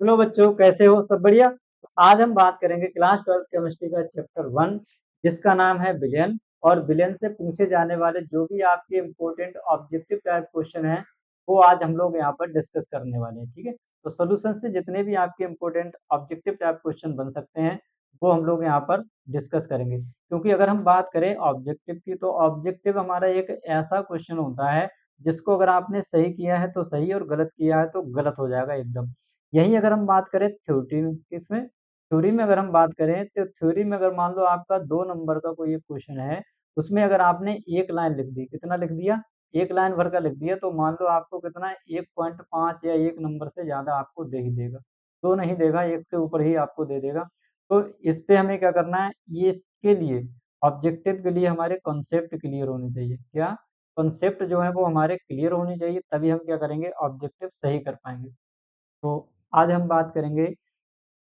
Hello बच्चों, कैसे हो? सब बढ़िया। आज हम बात करेंगे क्लास 12 केमिस्ट्री का चैप्टर 1, जिसका नाम है विलयन। और विलयन से पूछे जाने वाले जो भी आपके इम्पोर्टेंट ऑब्जेक्टिव टाइप क्वेश्चन हैं, वो आज हम लोग यहाँ पर डिस्कस करने वाले हैं। ठीक है, तो सोल्यूशन से जितने भी आपके इम्पोर्टेंट ऑब्जेक्टिव टाइप क्वेश्चन बन सकते हैं, वो हम लोग यहाँ पर डिस्कस करेंगे। क्योंकि अगर हम बात करें ऑब्जेक्टिव की, तो ऑब्जेक्टिव हमारा एक ऐसा क्वेश्चन होता है जिसको अगर आपने सही किया है तो सही, और गलत किया है तो गलत हो जाएगा एकदम। यही अगर हम बात करें थ्योरी किसमें, थ्योरी में अगर हम बात करें, तो थ्योरी में अगर मान लो आपका 2 नंबर का कोई एक क्वेश्चन है, उसमें अगर आपने एक लाइन लिख दी, कितना लिख दिया? एक लाइन भर का लिख दिया, तो मान लो आपको कितना 1.5 या 1 नंबर से ज़्यादा आपको दे ही देगा। 2 नहीं देगा, 1 से ऊपर ही आपको दे देगा। तो इस पे हमें क्या करना है, ये इसके लिए ऑब्जेक्टिव के लिए हमारे कॉन्सेप्ट क्लियर होने चाहिए। क्या? कॉन्सेप्ट जो है वो हमारे क्लियर होने चाहिए, तभी हम क्या करेंगे, ऑब्जेक्टिव सही कर पाएँगे। तो आज हम बात करेंगे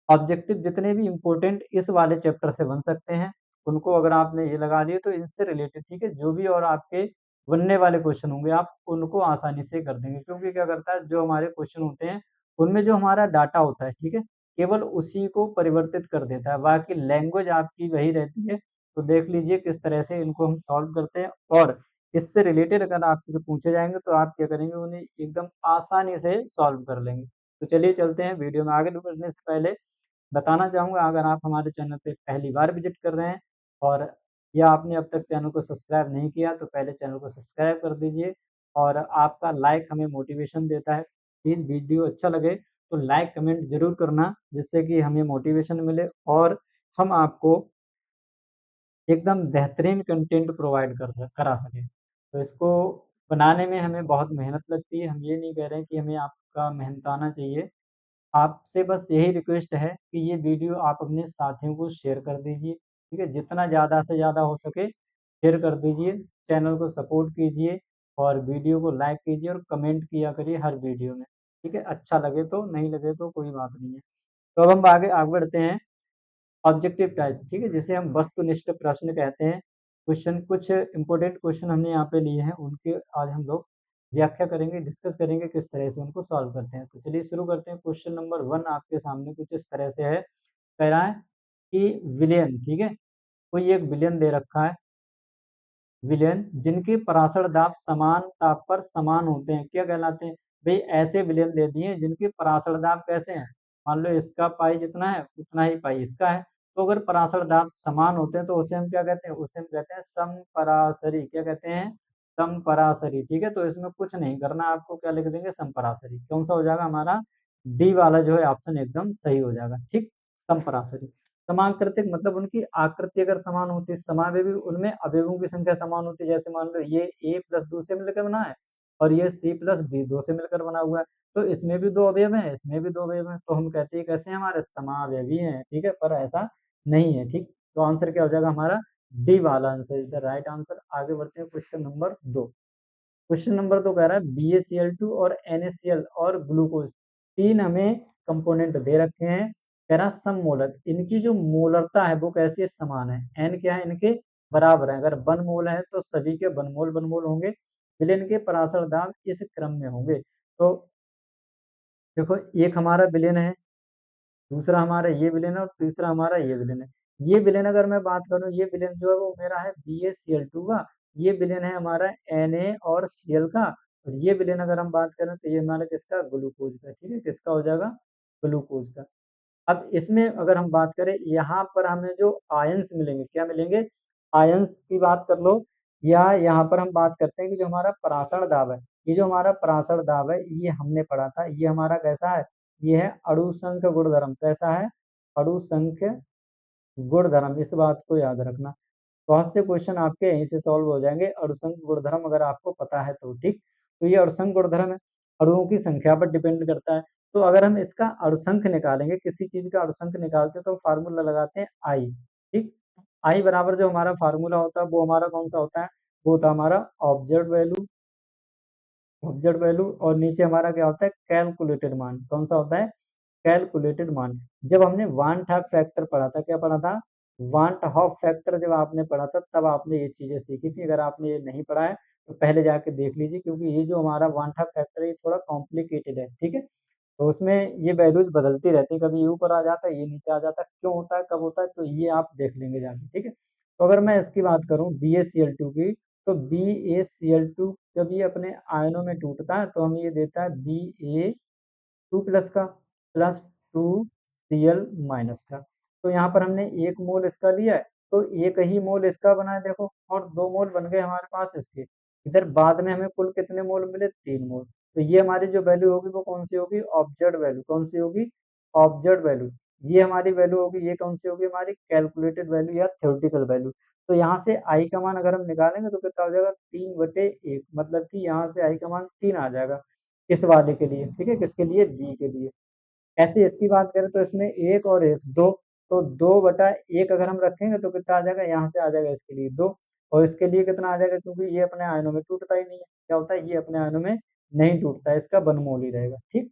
ऑब्जेक्टिव जितने भी इम्पोर्टेंट इस वाले चैप्टर से बन सकते हैं, उनको अगर आपने ये लगा लिए तो इनसे रिलेटेड, ठीक है, जो भी और आपके बनने वाले क्वेश्चन होंगे, आप उनको आसानी से कर देंगे। क्योंकि क्या करता है, जो हमारे क्वेश्चन होते हैं, उनमें जो हमारा डाटा होता है, ठीक है, केवल उसी को परिवर्तित कर देता है, बाकी लैंग्वेज आपकी वही रहती है। तो देख लीजिए किस तरह से इनको हम सॉल्व करते हैं, और इससे रिलेटेड अगर आपसे पूछे जाएँगे तो आप क्या करेंगे, उन्हें एकदम आसानी से सॉल्व कर लेंगे। तो चलिए चलते हैं, वीडियो में आगे बढ़ने से पहले बताना चाहूँगा, अगर आप हमारे चैनल पे पहली बार विज़िट कर रहे हैं, और या आपने अब तक चैनल को सब्सक्राइब नहीं किया, तो पहले चैनल को सब्सक्राइब कर दीजिए। और आपका लाइक हमें मोटिवेशन देता है। प्लीज़ वीडियो अच्छा लगे तो लाइक कमेंट ज़रूर करना, जिससे कि हमें मोटिवेशन मिले और हम आपको एकदम बेहतरीन कंटेंट प्रोवाइड करा सकें। तो इसको बनाने में हमें बहुत मेहनत लगती है। हम ये नहीं कह रहे हैं कि हमें आपका मेहनताना चाहिए। आपसे बस यही रिक्वेस्ट है कि ये वीडियो आप अपने साथियों को शेयर कर दीजिए, ठीक है? जितना ज़्यादा से ज़्यादा हो सके शेयर कर दीजिए, चैनल को सपोर्ट कीजिए, और वीडियो को लाइक कीजिए और कमेंट किया करिए हर वीडियो में, ठीक है? अच्छा लगे तो, नहीं लगे तो कोई बात नहीं है। तो अब हम आगे आगे बढ़ते हैं। ऑब्जेक्टिव टाइप, ठीक है, जिसे हम वस्तुनिष्ठ प्रश्न कहते हैं। क्वेश्चन कुछ इंपॉर्टेंट क्वेश्चन हमने यहाँ पे लिए हैं, उनके आज हम लोग व्याख्या करेंगे, डिस्कस करेंगे किस तरह से उनको सॉल्व करते हैं। तो चलिए शुरू करते हैं। क्वेश्चन नंबर 1 आपके सामने कुछ इस तरह से है। कह रहा है कि विलयन, ठीक है, कोई एक विलयन दे रखा है, विलयन जिनके पराशर दाब समान ताप पर समान होते हैं, क्या कहलाते हैं? भई ऐसे विलयन दे दिए जिनके पराशर दाब कैसे हैं? मान लो इसका पाई जितना है, उतना ही पाई इसका है। तो अगर पराशर दाब समान होते हैं तो उसे हम क्या कहते हैं? उसे हम कहते हैं समपराशरी। क्या कहते हैं? समपराशरी, ठीक है? तो इसमें कुछ नहीं करना, आपको क्या लिख देंगे? समपराशरी। कौन-सा हो जाएगा हमारा? डी वाला जो है ऑप्शन एकदम सही हो जाएगा, ठीक? समपराशरी। समांकृतिक मतलब उनकी आकृति अगर समान होती है, समावयवी उनमें अवयवों की संख्या समान होती है। जैसे मान लो ये A प्लस 2 से मिलकर बना है, और ये C प्लस D 2 से मिलकर बना हुआ है, तो इसमें भी 2 अवयव हैं, इसमें भी 2 अवयव हैं, तो हम कहते हैं कैसे हैं, हमारे समावयवी हैं, ठीक है? पर ऐसा नहीं है, ठीक? तो आंसर क्या हो जाएगा हमारा? डी वाला answer is the right answer. आगे बढ़ते हैं, क्वेश्चन नंबर 2। क्वेश्चन नंबर 2 कह रहा है BaCl2 और NaCl और ग्लूकोज 3 हमें कंपोनेंट दे रखे हैं। कह रहा सममोलर, इनकी जो मोलरता है वो कैसी है? समान है। N क्या है? इनके बराबर है। अगर वन मोल है तो सभी के वन मोल होंगे। विलयन के पराशर दाब इस क्रम में होंगे। तो देखो, एक हमारा विलयन है, दूसरा हमारा ये विलेन है, और तीसरा हमारा ये विलेन है। ये विलेन अगर मैं बात करूँ, ये विलेन जो है वो मेरा है BaCl2 का, ये विलेन है हमारा Na और Cl का, और ये विलेन अगर हम बात करें तो ये हमारा किसका? ग्लूकोज का, ठीक है? किसका हो जाएगा? ग्लूकोज का। अब इसमें अगर हम बात करें, यहाँ पर हमें जो आयन्स मिलेंगे, क्या मिलेंगे? आयन्स की बात कर लो, या यहाँ पर हम बात करते हैं कि जो हमारा पराशर दाब है, ये जो हमारा पराशर दाब है, ये हमने पढ़ा था, ये हमारा कैसा है? ये है अणुसंख्य गुणधर्म। कैसा है? अणुसंख्य गुणधर्म, इस बात को याद रखना। बहुत से क्वेश्चन आपके यहीं से सॉल्व हो जाएंगे, अणुसंख्य गुणधर्म अगर आपको पता है तो, ठीक? तो ये अणुसंख्य गुणधर्म है, अणुओं की संख्या पर डिपेंड करता है। तो अगर हम इसका अणुसंख्य निकालेंगे, किसी चीज का अणुसंख्य निकालते हैं, तो फार्मूला लगाते हैं आई, ठीक? आई बराबर जो हमारा फार्मूला होता है वो हमारा कौन सा होता है? वो होता है हमारा ऑब्जर्व वैल्यू, ऑब्जर्व वैल्यू, और नीचे हमारा क्या होता है? कैलकुलेटेड मान। कौन सा होता है? कैलकुलेटेड मान। जब हमने वांट हाफ फैक्टर पढ़ा था, क्या पढ़ा था? वांट हाफ फैक्टर जब आपने पढ़ा था, तब आपने ये चीजें सीखी थी। अगर आपने ये नहीं पढ़ा है तो पहले जाके देख लीजिए, क्योंकि ये जो हमारा वांट हाफ फैक्टर है, ये थोड़ा कॉम्प्लिकेटेड है, ठीक है? तो उसमें ये वैल्यूज बदलती रहती है, कभी ये ऊपर आ जाता है, ये नीचे आ जाता है, क्यों होता है, कब होता है, तो ये आप देख लेंगे जाके, ठीक है। तो अगर मैं इसकी बात करूँ BaCl2 की, तो BaCl2 जब ये अपने आयनों में टूटता है तो हमें ये देता है Ba2 प्लस का प्लस 2Cl माइनस का। तो यहाँ पर हमने 1 मोल इसका लिया है, तो 1 ही मोल इसका बना है देखो, और 2 मोल बन गए हमारे पास इसके। इधर बाद में हमें कुल कितने मोल मिले, 3 मोल। तो ये हमारी जो वैल्यू होगी वो कौन सी होगी, ऑब्जर्व्ड वैल्यू। कौन सी होगी, ऑब्जर्व्ड वैल्यू। ये हमारी वैल्यू होगी, ये कौन सी होगी, हमारी कैलकुलेटेड वैल्यू या थ्योरेटिकल वैल्यू। तो यहाँ से आई का मान अगर हम निकालेंगे तो कितना हो जाएगा, 3/1, मतलब कि यहाँ से आई का मान 3 आ जाएगा इस वाले के लिए, ठीक है, किसके लिए, बी के लिए। ऐसे इसकी बात करें तो इसमें 1 और 1 2, तो 2/1 अगर हम रखेंगे तो कितना आ जाएगा, यहाँ से आ जाएगा इसके लिए 2, और इसके लिए कितना आ जाएगा, क्योंकि ये अपने आयनों में टूटता ही नहीं है। क्या होता है, ये अपने आयनों में नहीं टूटता है, इसका बनमोल ही रहेगा, ठीक।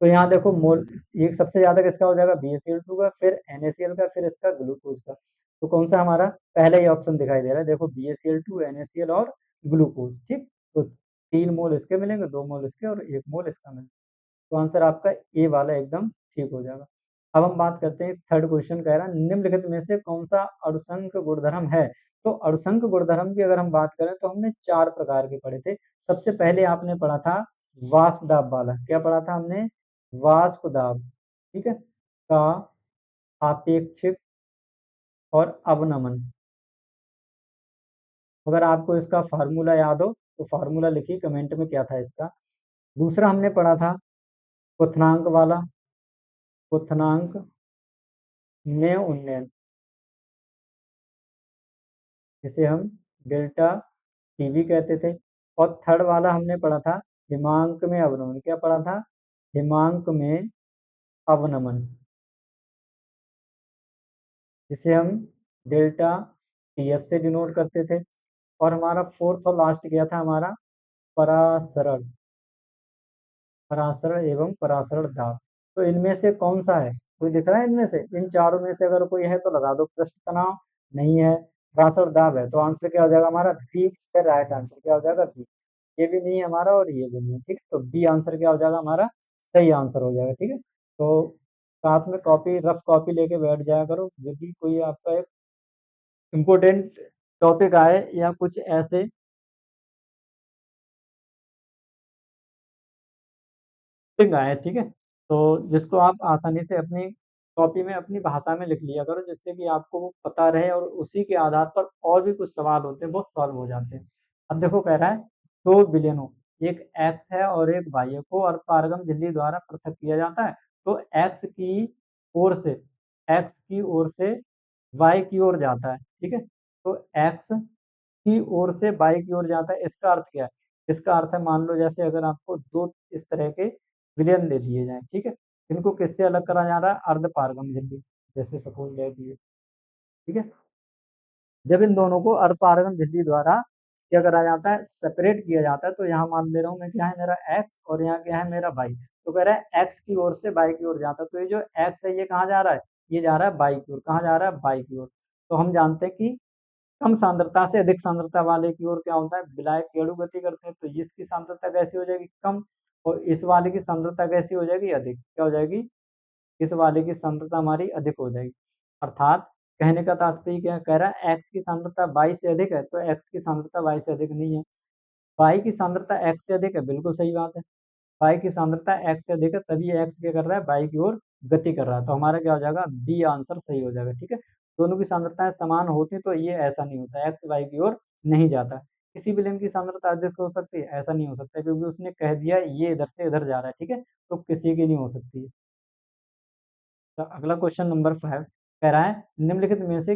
तो यहाँ देखो मोल, ये सबसे ज्यादा किसका हो जाएगा, BaCl2 का, फिर NaCl का, फिर इसका ग्लूकोज का। तो कौन सा हमारा पहला ही ऑप्शन दिखाई दे रहा है, देखो BaCl2 NaCl और ग्लूकोज, ठीक। तो 3 मोल इसके मिलेंगे, 2 मोल इसके और 1 मोल इसका मिलेगा। तो आंसर आपका ए वाला एकदम ठीक हो जाएगा। अब हम बात करते हैं, थर्ड क्वेश्चन कह रहा है निम्नलिखित में से कौन सा अणुसंख गुणधर्म है। तो अणुसंख गुणधर्म की अगर हम बात करें तो हमने 4 प्रकार के पढ़े थे। सबसे पहले आपने पढ़ा था वाष्प दाब वाला, क्या पढ़ा था हमने, वाष्प दाब, ठीक है, का आपेक्षिक और अवनमन। अगर आपको इसका फार्मूला याद हो तो फार्मूला लिखिए कमेंट में क्या था इसका। दूसरा हमने पढ़ा था क्वथनांक वाला, क्वथनांक में उन्नयन, जिसे हम डेल्टा टीवी कहते थे। और थर्ड वाला हमने पढ़ा था हिमांक में अवनमन, क्या पढ़ा था, हिमांक में अवनमन, जिसे हम डेल्टा टीएफ से डिनोट करते थे। और हमारा फोर्थ और लास्ट गया था हमारा परासरण, परासरण एवं परासरण दाब। तो इनमें से कौन सा है, कोई दिख रहा है इनमें से, इन चारों में से अगर कोई है तो लगा दो, पृष्ठ तनाव नहीं है, परासरण दाब है, तो आंसर क्या हो जाएगा हमारा बी, राइट आंसर क्या हो जाएगा बी। ये भी नहीं है हमारा और ये भी नहीं है, ठीक है, तो बी आंसर क्या हो जाएगा हमारा, सही आंसर हो जाएगा, ठीक है। तो साथ में कॉपी, रफ कॉपी लेके बैठ जाया करो, जब भी कोई आपका एक इम्पोर्टेंट टॉपिक आए या कुछ ऐसे पिंग आए, ठीक है, तो जिसको आप आसानी से अपनी कॉपी में अपनी भाषा में लिख लिया करो, जिससे कि आपको वो पता रहे और उसी के आधार पर और भी कुछ सवाल होते हैं वो सॉल्व हो जाते हैं। अब देखो कह रहा है 2 विलेनों, एक एक्स है और एक वाई है, को अर्धपारगम झिल्ली द्वारा पृथक किया जाता है। तो ओर से एक्स की ओर से वाई की ओर जाता है, ठीक है, तो एक्स की ओर से बाई की ओर जाता है, इसका अर्थ क्या है, इसका अर्थ है मान लो जैसे अगर आपको 2 इस तरह के विलयन दे दिए जाएँ, ठीक है, इनको किससे अलग करा जा रहा है, अर्ध पारगम झिल्ली, जैसे सपोज दे दिए, ठीक है। जब इन दोनों को अर्ध पारगम झिल्ली द्वारा क्या करा जाता है, सेपरेट किया जाता है, तो यहाँ मान ले रहा हूँ मैं, क्या है मेरा एक्स और यहाँ क्या है मेरा वाई। तो कह रहा है एक्स की ओर से वाई की ओर जाता है, तो ये जो एक्स है ये कहाँ जा रहा है, ये जा रहा है वाई की ओर, कहाँ जा रहा है, वाई की ओर। तो हम जानते हैं कि कम सांद्रता से अधिक सांद्रता वाले की ओर क्या होता है, विलायक की अणु गति करते हैं, तो इसकी सांद्रता कैसी हो जाएगी, कम, और इस वाले की सांद्रता कैसी हो जाएगी, अधिक, क्या हो जाएगी, इस वाले की सांद्रता हमारी अधिक हो जाएगी। अर्थात कहने का तात्पर्य क्या कह रहा है, एक्स की सांद्रता वाई से अधिक है, तो एक्स की सांद्रता वाई से अधिक नहीं है। वाई की सांद्रता एक्स से अधिक है, बिल्कुल सही बात है, वाई की सांद्रता एक्स से अधिक है, तभी एक्स क्या कर रहा है, वाई की ओर गति कर रहा है, तो हमारा क्या हो जाएगा, बी आंसर सही हो जाएगा, ठीक है। दोनों की सांद्रताएं समान होती तो ये ऐसा नहीं होता, एक्स वाई की ओर नहीं जाता। किसी विलेन की सांद्रता अधिक हो सकती है, ऐसा नहीं हो सकता, क्योंकि उसने कह दिया ये इधर से इधर जा रहा है, ठीक है, तो किसी की नहीं हो सकती है। तो अगला क्वेश्चन नंबर 5 कह रहा है निम्नलिखित में से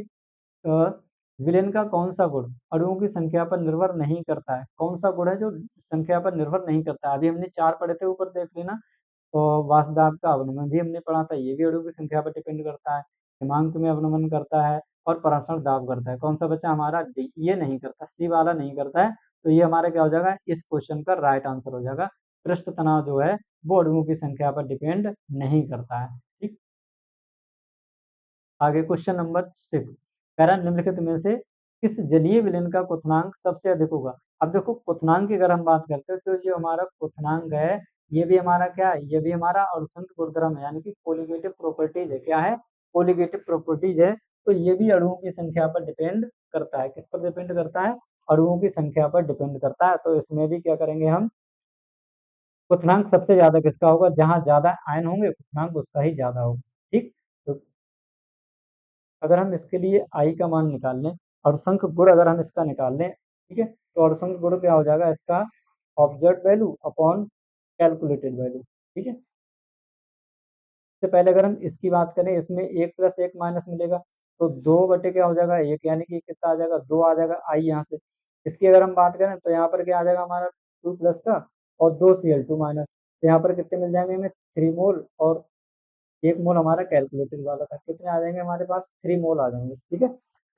विलेन का कौन सा गुण अणुओं की संख्या पर निर्भर नहीं करता है, कौन सा गुण है जो संख्या पर निर्भर नहीं करता है। अभी हमने 4 पढ़े थे, ऊपर देख लेना। तो वासदाब का अवनमन भी हमने पढ़ा था, ये भी अणुओं की संख्या पर डिपेंड करता है, हिमांक में अवनमन करता है और परासरण दाब करता है। कौन सा बच्चा हमारा डी, ये नहीं करता, सी वाला नहीं करता है, तो ये हमारा क्या हो जाएगा, इस क्वेश्चन का राइट आंसर हो जाएगा। पृष्ठ तनाव जो है वो अणुओं की संख्या पर डिपेंड नहीं करता है, ठीक। आगे क्वेश्चन नंबर 6 कह रहा है निम्नलिखित में से किस जलीय विलयन का क्वथनांक सबसे अधिक होगा। अब देखो क्वथनांक की अगर हम बात करते हैं तो जो हमारा क्वथनांक है ये भी हमारा क्या है, ये भी हमारा अणुसंख्य गुणधर्म है, यानी कि कोलिगेटिव प्रॉपर्टीज है। क्या है? कोलिगेटिव प्रॉपर्टीज है। तो ये भी अणुओं की संख्या पर डिपेंड करता है। किस पर डिपेंड करता है? अणुओं की संख्या पर डिपेंड करता है। तो इसमें भी क्या करेंगे हम, क्वथनांक सबसे ज्यादा किसका होगा, जहां ज्यादा आयन होंगे क्वथनांक उसका ही ज्यादा होगा। ठीक। तो अगर हम इसके लिए आई का मान निकाल लें, और संख्य गुण अगर हम इसका निकाल लें, ठीक है, तो और संख्य गुण क्या हो जाएगा इसका, observe value upon calculated value. ठीक है। इससे पहले अगर हम इसकी बात करें, इसमें एक प्लस एक माइनस मिलेगा, तो दो बटे क्या हो जाएगा, एक, यानी कि कितना आ जाएगा, दो आ जाएगा आई यहाँ से। इसकी अगर हम बात करें तो यहाँ पर क्या आ जाएगा हमारा, टू प्लस का और दो Cl2 माइनस, तो यहाँ पर कितने मिल जाएंगे हमें, 3 मोल, और 1 मोल हमारा कैलकुलेटेड वाला था, कितने आ जाएंगे हमारे पास, 3 मोल आ जाएंगे। ठीक है।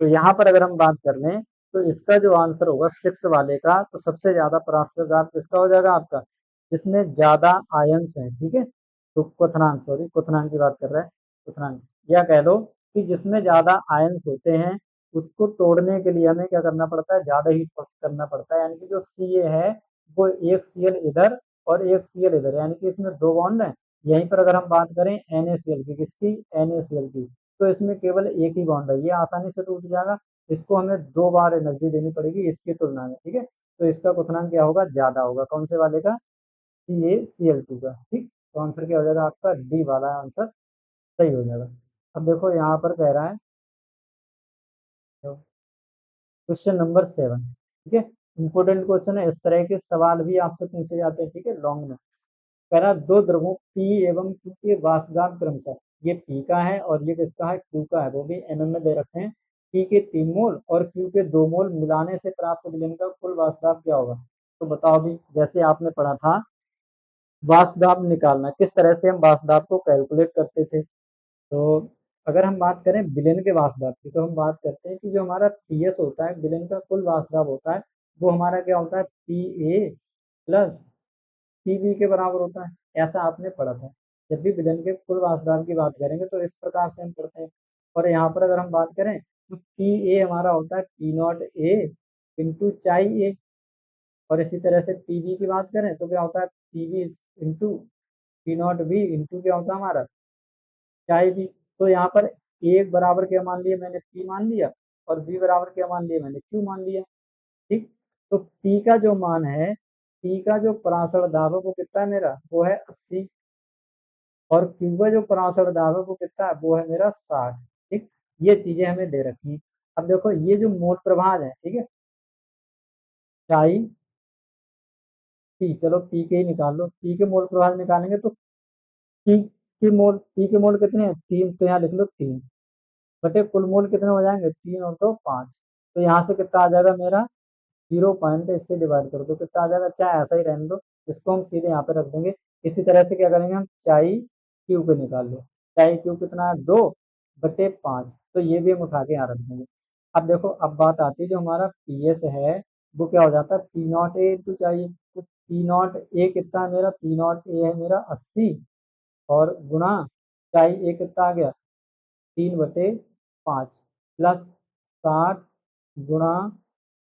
तो यहाँ पर अगर हम बात कर लें, तो इसका जो आंसर होगा 6 वाले का, तो सबसे ज्यादा पराश्रयदाब किसका हो जाएगा आपका, जिसमें ज्यादा आयंस हैं। ठीक है। तो क्वथनांक, सॉरी क्वथनांक की बात कर रहा है, क्वथनांक, या कह लो कि जिसमें ज्यादा आयंस होते हैं, उसको तोड़ने के लिए हमें क्या करना पड़ता है, ज्यादा हीट करना पड़ता है। यानी कि जो Ca है वो एक Cl इधर और एक Cl इधर, यानी कि इसमें दो बॉन्ड है। यहीं पर अगर हम बात करें NaCl की, किसकी, NaCl की, तो इसमें केवल एक ही बॉन्ड है, ये आसानी से टूट जाएगा। इसको हमें दो बार एनर्जी देनी पड़ेगी इसकी तुलना में। ठीक है। तो इसका क्वथनांक क्या होगा, ज्यादा होगा, कौन से वाले का, CaCl2 का। ठीक। तो आंसर क्या हो जाएगा आपका, डी वाला आंसर सही हो जाएगा। अब देखो यहाँ पर कह रहा है क्वेश्चन नंबर 7। ठीक है। इंपोर्टेंट क्वेश्चन है, इस तरह के सवाल भी आपसे पूछे जाते हैं। ठीक है, लॉन्ग में कह रहा है, दो द्रवों P एवं Q के वाष्पदाब क्रमशः, ये P का है और ये किसका है, Q का है, वो भी mm में दे रखे हैं। P के 3 मोल और Q के 2 मोल मिलाने से प्राप्त विलयन का कुल वाष्पदाब क्या होगा। तो बताओ भी, जैसे आपने पढ़ा था वाष्पदाब निकालना, किस तरह से हम वाष्पदाब को कैलकुलेट करते थे। तो अगर हम बात करें विलेन के वाष्पदाब की, तो हम बात करते हैं कि जो हमारा PS होता है, विलेन का कुल वाष्पदाब होता है, वो हमारा क्या होता है, Pa प्लस Pb के बराबर होता है। ऐसा आपने पढ़ा था। जब भी विलेन के कुल वाष्पदाब की बात करेंगे तो इस प्रकार से हम पढ़ते हैं। और यहाँ पर अगर हम बात करें तो Pa हमारा होता है P0A इंटू चाई ए, और इसी तरह से Pb की बात करें तो क्या होता है, Pb इंटू P0B इंटू क्या होता है हमारा, चाहे भी। तो यहाँ पर एक बराबर क्या मान लिया मैंने, P मान लिया, और B बराबर क्या मान लिया मैंने, Q मान लिया। ठीक। तो P का जो मान है, P का जो परासर दाब है वो कितना है मेरा, वो है 80, और Q का जो परासर दाब है वो कितना है, वो है मेरा 60। ठीक। ये चीजें हमें दे रखी हैं। अब देखो ये जो मोल प्रभाव है, ठीक है, चाई P, चलो P के ही निकाल लो, P के मोल प्रभाव निकालेंगे तो P के मोल कितने हैं, 3, तो यहाँ लिख लो 3 बटे कुल मोल कितने हो जाएंगे, 3 और 2 5। तो यहाँ से कितना आ जाएगा मेरा, 0 पॉइंट इससे डिवाइड कर दो, कितना आ जाएगा, चाहे ऐसा ही रहने दो, इसको हम सीधे यहाँ पे रख देंगे। इसी तरह से क्या करेंगे हम, चाई क्यू पे निकाल लो, चाई क्यू कितना है, 2/5, तो ये भी हम उठा के यहाँ रख देंगे। अब देखो, अब बात आती है जो हमारा PS है, वो क्या हो जाता है, P0A इंटू चाहिए, तो P0A कितना है मेरा, P0A है मेरा 80, और गुणा चाई ए कितना आ गया, 3/5 प्लस 60 गुणा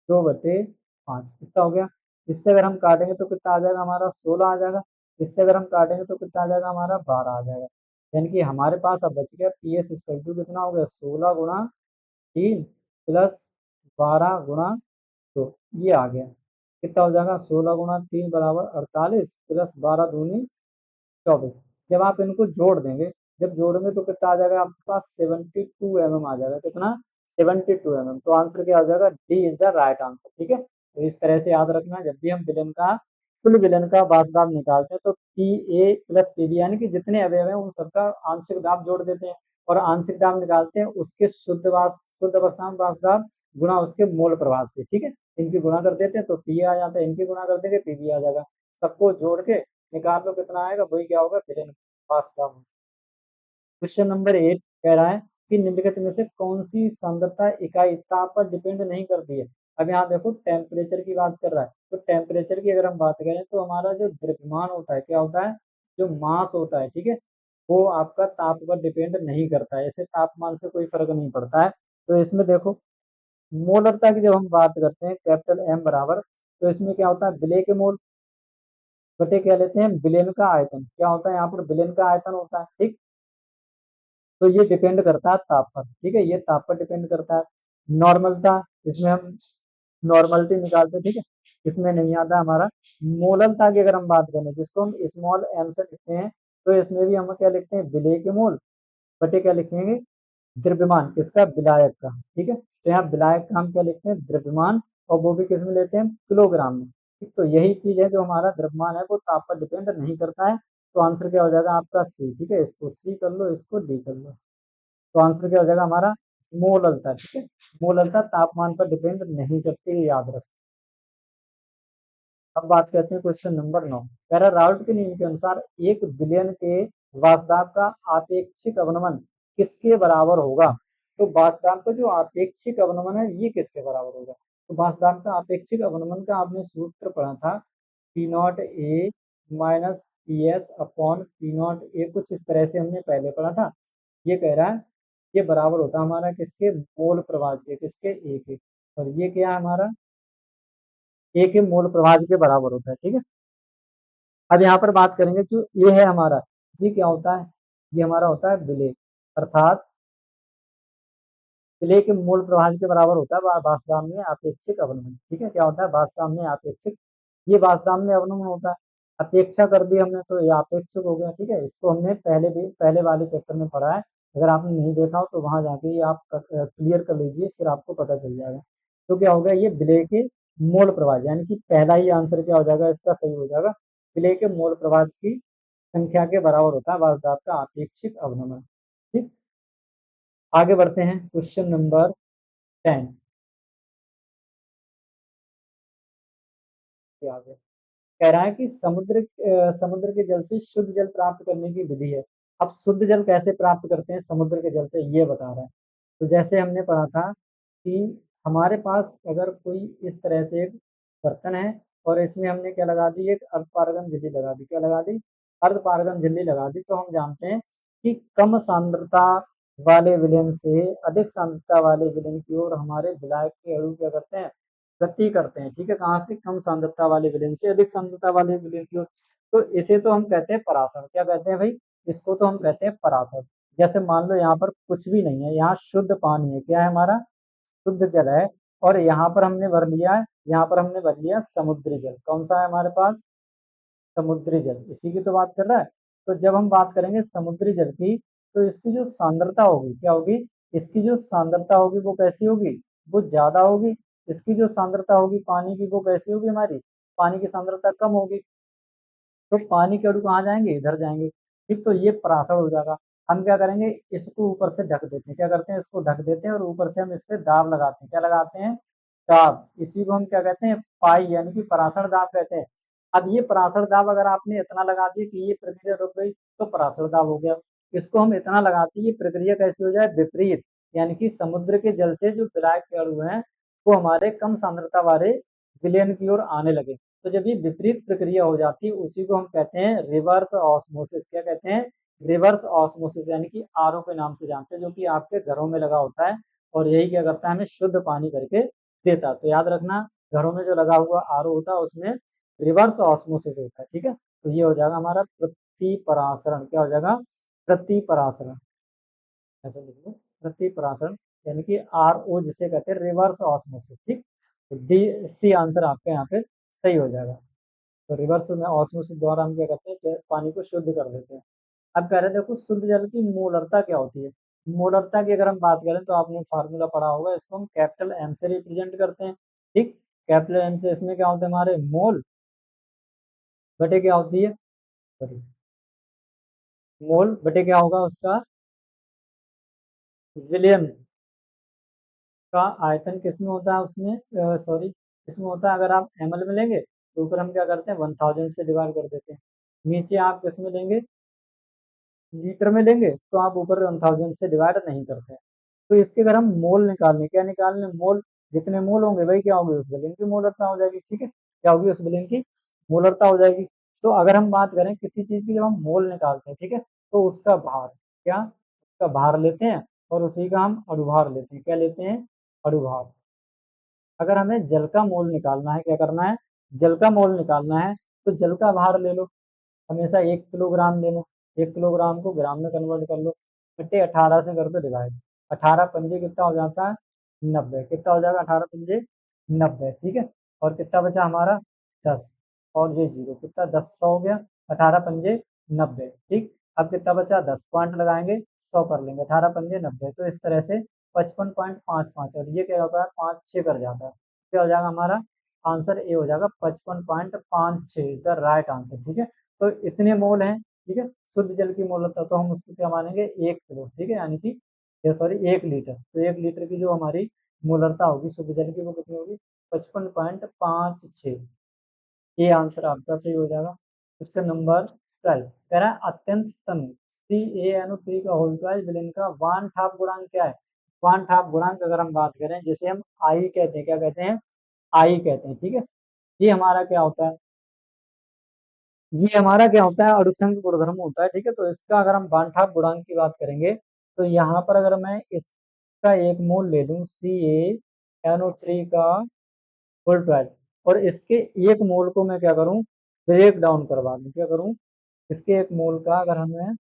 2/5, कितना हो गया। इससे अगर हम काटेंगे तो कितना आ जाएगा हमारा, 16 आ जाएगा। इससे अगर हम काटेंगे तो कितना आ जाएगा हमारा, 12 आ जाएगा। यानी कि हमारे पास अब बच गया PS इक्वल टू कितना हो गया, 16 गुणा 3 प्लस 12 गुणा 2, ये आ गया। कितना हो जाएगा, 16 गुणा 3 बराबर 48 प्लस 12 दूनी 24। जब आप इनको जोड़ देंगे, जब जोड़ेंगे तो कितना आ जाएगा आपके पास, 72 mm आ जाएगा, कितना, 72 mm। तो आंसर क्या आ जाएगा, D is the right answer. ठीक है। तो इस तरह से याद रखना, जब भी हम विलन का, कुल विलन का वाष्प दाब निकालते हैं तो Pa प्लस Pb, यानी कि जितने अवयव हैं उन सबका आंशिक दाब जोड़ देते हैं, और आंशिक दाब निकालते हैं उसके शुद्ध अवस्था में वाष्प दाब गुणा उसके मोल प्रभाव से। ठीक है। इनकी गुणा कर देते हैं तो P आ जाता है, इनकी गुणा कर देंगे Pb आ जाएगा। सबको जोड़ के निकाल लो कितना आएगा, वही क्या होगा, विलेन पास का। क्वेश्चन नंबर 8 कह रहा है कि निम्नलिखित में से कौन सी सांद्रता इकाई ताप पर डिपेंड नहीं करती है। अब यहाँ देखो टेम्परेचर की बात कर रहा है, तो टेम्परेचर की अगर हम बात करें तो हमारा जो द्रव्यमान होता है, क्या होता है, जो मास होता है, ठीक है, वो आपका ताप पर डिपेंड नहीं करता है। ऐसे तापमान से कोई फर्क नहीं पड़ता है। तो इसमें देखो मोलरता की जब हम बात करते हैं, कैपिटल M बराबर, तो इसमें क्या होता है, विलेय के मोल बटे क्या लेते हैं, विलेन का आयतन। क्या होता है यहाँ पर, विलेन का आयतन होता है, ठीक। तो ये डिपेंड करता है ताप पर, ठीक है, ये ताप पर डिपेंड करता है। नॉर्मलता, इसमें हम नॉर्मलिटी निकालते हैं, ठीक है, इसमें नहीं आता हमारा। मोललता की अगर हम बात करें, जिसको हम स्मॉल एम से लिखते हैं, तो इसमें भी हम क्या लिखते हैं, विलेय के मोल बटे क्या लिखेंगे, द्रव्यमान किसका, विलायक का, ठीक है। तो यहाँ विलायक का हम क्या लिखते हैं, द्रव्यमान, और वो भी किस में लेते हैं, किलोग्राम में, ठीक। तो यही चीज है, जो हमारा द्रव्यमान है वो ताप पर डिपेंड नहीं करता है। तो आंसर क्या हो जाएगा आपका सी, ठीक है, इसको सी कर लो, इसको डी कर लो। तो आंसर क्या हो जाएगा हमारा, मोललता, ठीक है। मोललता तापमान पर डिपेंड नहीं करती है, याद रखो। अब बात करते हैं क्वेश्चन नंबर 9। कह रहा है राउल्ट के नियम के अनुसार एक बिलियन के वाष्पदाब का आपेक्षिक अवनमन किसके बराबर होगा। तो वाष्पदाब का जो आपेक्षिक अवनमन है ये किसके बराबर होगा। तो वाष्पदाब का आपेक्षिक अवनमन का आपने सूत्र पढ़ा था, P not a minus P S upon P not a, कुछ इस तरह से हमने पहले पढ़ा था। ये कह रहा है ये बराबर होता है हमारा किसके, मोल प्रवाह के, किसके, ए के। और ये क्या है हमारा, ए के मोल प्रवाह के बराबर होता है, ठीक है। अब यहाँ पर बात करेंगे, जो ये है हमारा, ये क्या होता है, ये हमारा होता है विलेय, अर्थात विलेय के मूल प्रवाह के बराबर होता है वाष्पदाब में अपेक्षिक अवनमन, ठीक है। क्या होता है, वाष्पदाब में अपेक्षिक, ये वाष्पदाब में अवनमन होता है। अपेक्षा कर दी हमने तो ये अपेक्षिक हो गया, ठीक है। इसको हमने पहले वाले चैप्टर में पढ़ा है, अगर आपने नहीं देखा हो तो वहां जाके ये आप क्लियर कर लीजिए, फिर आपको पता चल जाएगा। तो क्या हो गया, ये विलेय के मोल प्रवाह, यानी कि पहला ही आंसर क्या हो जाएगा इसका, सही हो जाएगा। विलेय के मोल प्रवाह की संख्या के बराबर होता है वाष्पदाब का आपेक्षिक अवनमन, ठीक। आगे बढ़ते हैं, क्वेश्चन नंबर 10 के आगे। कह रहा है कि समुद्र के जल से शुद्ध जल प्राप्त करने की विधि है। अब शुद्ध जल कैसे प्राप्त करते हैं समुद्र के जल से, ये बता रहा है। तो जैसे हमने पढ़ा था कि हमारे पास अगर कोई इस तरह से एक बर्तन है, और इसमें हमने क्या लगा दी, एक अर्धपारगम झिल्ली लगा दी, क्या लगा दी, अर्धपारगम झिल्ली लगा दी। तो हम जानते हैं कि कम सांद्रता वाले विलयन से अधिक सांद्रता वाले विलयन की ओर हमारे विलायक के अणु क्या करते हैं, गति करते हैं, ठीक है। कहाँ से, कम सांद्रता वाले विलयन से अधिक सांद्रता वाले विलयन की ओर। तो इसे तो हम कहते हैं परासर, क्या कहते हैं भाई, इसको तो हम कहते हैं परासर। जैसे मान लो यहाँ पर कुछ भी नहीं है, यहाँ शुद्ध पानी है, क्या है हमारा, शुद्ध जल है। और यहाँ पर हमने भर लिया है, यहाँ पर हमने भर लिया समुद्री जल, कौन सा है हमारे पास, समुद्री जल, इसी की तो बात कर रहा है। तो जब हम बात करेंगे समुद्री जल की, तो इसकी जो सांद्रता होगी क्या होगी, इसकी जो सांद्रता होगी वो कैसी होगी, वो ज्यादा होगी। इसकी जो सांद्रता होगी पानी की, वो कैसी होगी, हमारी पानी की सांद्रता कम होगी। तो पानी के अणु कहाँ जाएंगे, इधर जाएंगे, ठीक। तो ये परासर हो जाएगा। हम क्या करेंगे, इसको ऊपर से ढक देते हैं, क्या करते हैं, इसको ढक देते हैं, और ऊपर से हम इस पे दाब लगाते हैं, क्या लगाते हैं, दाब। इसी को हम क्या कहते हैं, पाई, यानी कि परासर दाब कहते हैं। अब ये परासर दाब अगर आपने इतना लगा दिया कि ये प्रक्रिया रुक गई, तो परासर दाब हो गया। इसको हम इतना लगाते हैं, ये प्रक्रिया कैसी हो जाए, विपरीत, यानी कि समुद्र के जल से जो विलायक के अणु हैं वो हमारे कम सांद्रता वाले विलयन की ओर आने लगे। तो जब ये विपरीत प्रक्रिया हो जाती है, उसी को हम कहते हैं रिवर्स ऑस्मोसिस, क्या कहते हैं, रिवर्स ऑस्मोसिस, यानी कि आरओ के नाम से जानते हैं, जो कि आपके घरों में लगा होता है। और यही क्या करता है, हमें शुद्ध पानी करके देता है। तो याद रखना, घरों में जो लगा हुआ आरओ होता है उसमें रिवर्स ऑस्मोसिस होता है, ठीक है। तो ये हो जाएगा हमारा प्रतिपरासरण, क्या हो जाएगा, प्रतिपरासरण, ऐसा लिखो, प्रतिपरासरण, यानी कि आर ओ जिसे कहते हैं रिवर्स ऑस्मोसिस, ठीक। तो डी सी आंसर आपका यहाँ पे सही हो जाएगा। तो रिवर्स में ऑस्मोसिस द्वारा हम क्या करते हैं, पानी को शुद्ध कर देते हैं। अब कह रहे हैं देखो, शुद्ध जल की मोलरता क्या होती है। मोलरता की अगर हम बात करें तो आपने फार्मूला पढ़ा होगा, इसको हम कैपिटल एम से रिप्रेजेंट करते हैं, ठीक। कैपिटल एम से इसमें क्या होता है, हमारे मोल बटे क्या होती है, सॉरी, मोल बटे क्या होगा उसका, विलियन का आयतन किसमें होता है, उसमें सॉरी, इसमें होता है, अगर आप ml में लेंगे तो ऊपर हम क्या करते हैं 1000 से डिवाइड कर देते हैं। नीचे आप किसमें लेंगे, लीटर में लेंगे तो आप ऊपर 1000 से डिवाइड नहीं करते हैं। तो इसके अगर हम मोल निकालने, क्या निकालने, मोल, जितने मोल होंगे वही क्या होगी, उस विलेन की मोलरता हो जाएगी, ठीक है। क्या होगी, उस विलेन की मोलरता हो जाएगी। तो अगर हम बात करें किसी चीज की, जब हम मोल निकालते हैं, ठीक है, तो उसका भार, क्या, उसका भार लेते हैं, और उसी का हम अणुभार लेते हैं, क्या लेते हैं, अणुभार। अगर हमें जल का मोल निकालना है, क्या करना है, जल का मोल निकालना है, तो जल का भार ले लो, हमेशा 1 किलोग्राम लेना, 1 किलोग्राम को ग्राम में कन्वर्ट कर लो, बटे 18 से कर दो डिवाइड, 18 पंजे कितना हो जाता है 90, कितना हो जाएगा 18 पंजे 90, ठीक है। और कितना बचा हमारा 10, और ये जीरो, कितना 10 100 हो गया, 18 पंजे 90, ठीक। अब कितना बचा 10 पॉइंट लगाएंगे 100 कर लेंगे, 18 पंजे 90, तो इस तरह से 55.55, और ये क्या होता है 5 6 कर जाता है, क्या हो जाएगा हमारा आंसर ए हो जाएगा 55.56, द राइट आंसर, ठीक है। तो इतने मोल हैं, ठीक है, शुद्ध जल की मोलता, तो हम उसको क्या मानेंगे 1 किलो, ठीक है, यानी कि ये सॉरी 1 लीटर, तो 1 लीटर की जो हमारी मोलरता होगी शुद्ध जल की वो कितनी होगी 55.56, ये आंसर आपका सही हो जाएगा। क्वेश्चन नंबर 12 कह रहा है अत्यंत तनु CaNO3 का होल ट्वाइस विलेन का वान ठाप गुणांक क्या है। वान ठाप गुणांक अगर हम बात करें, जैसे हम आई कहते हैं, क्या कहते हैं आई कहते हैं, ठीक है। ये हमारा क्या होता है, ये हमारा क्या होता है अणुसंघ गुणधर्म होता है, ठीक है। तो इसका अगर हम बांठाप गुणांक की बात करेंगे, तो यहाँ पर अगर मैं इसका एक मोल ले लूं CaNO3 का होल ट्वाइस, और इसके एक मोल को मैं क्या करूं ब्रेक डाउन करवा दूं, क्या करूं इसके एक मोल का अगर हमें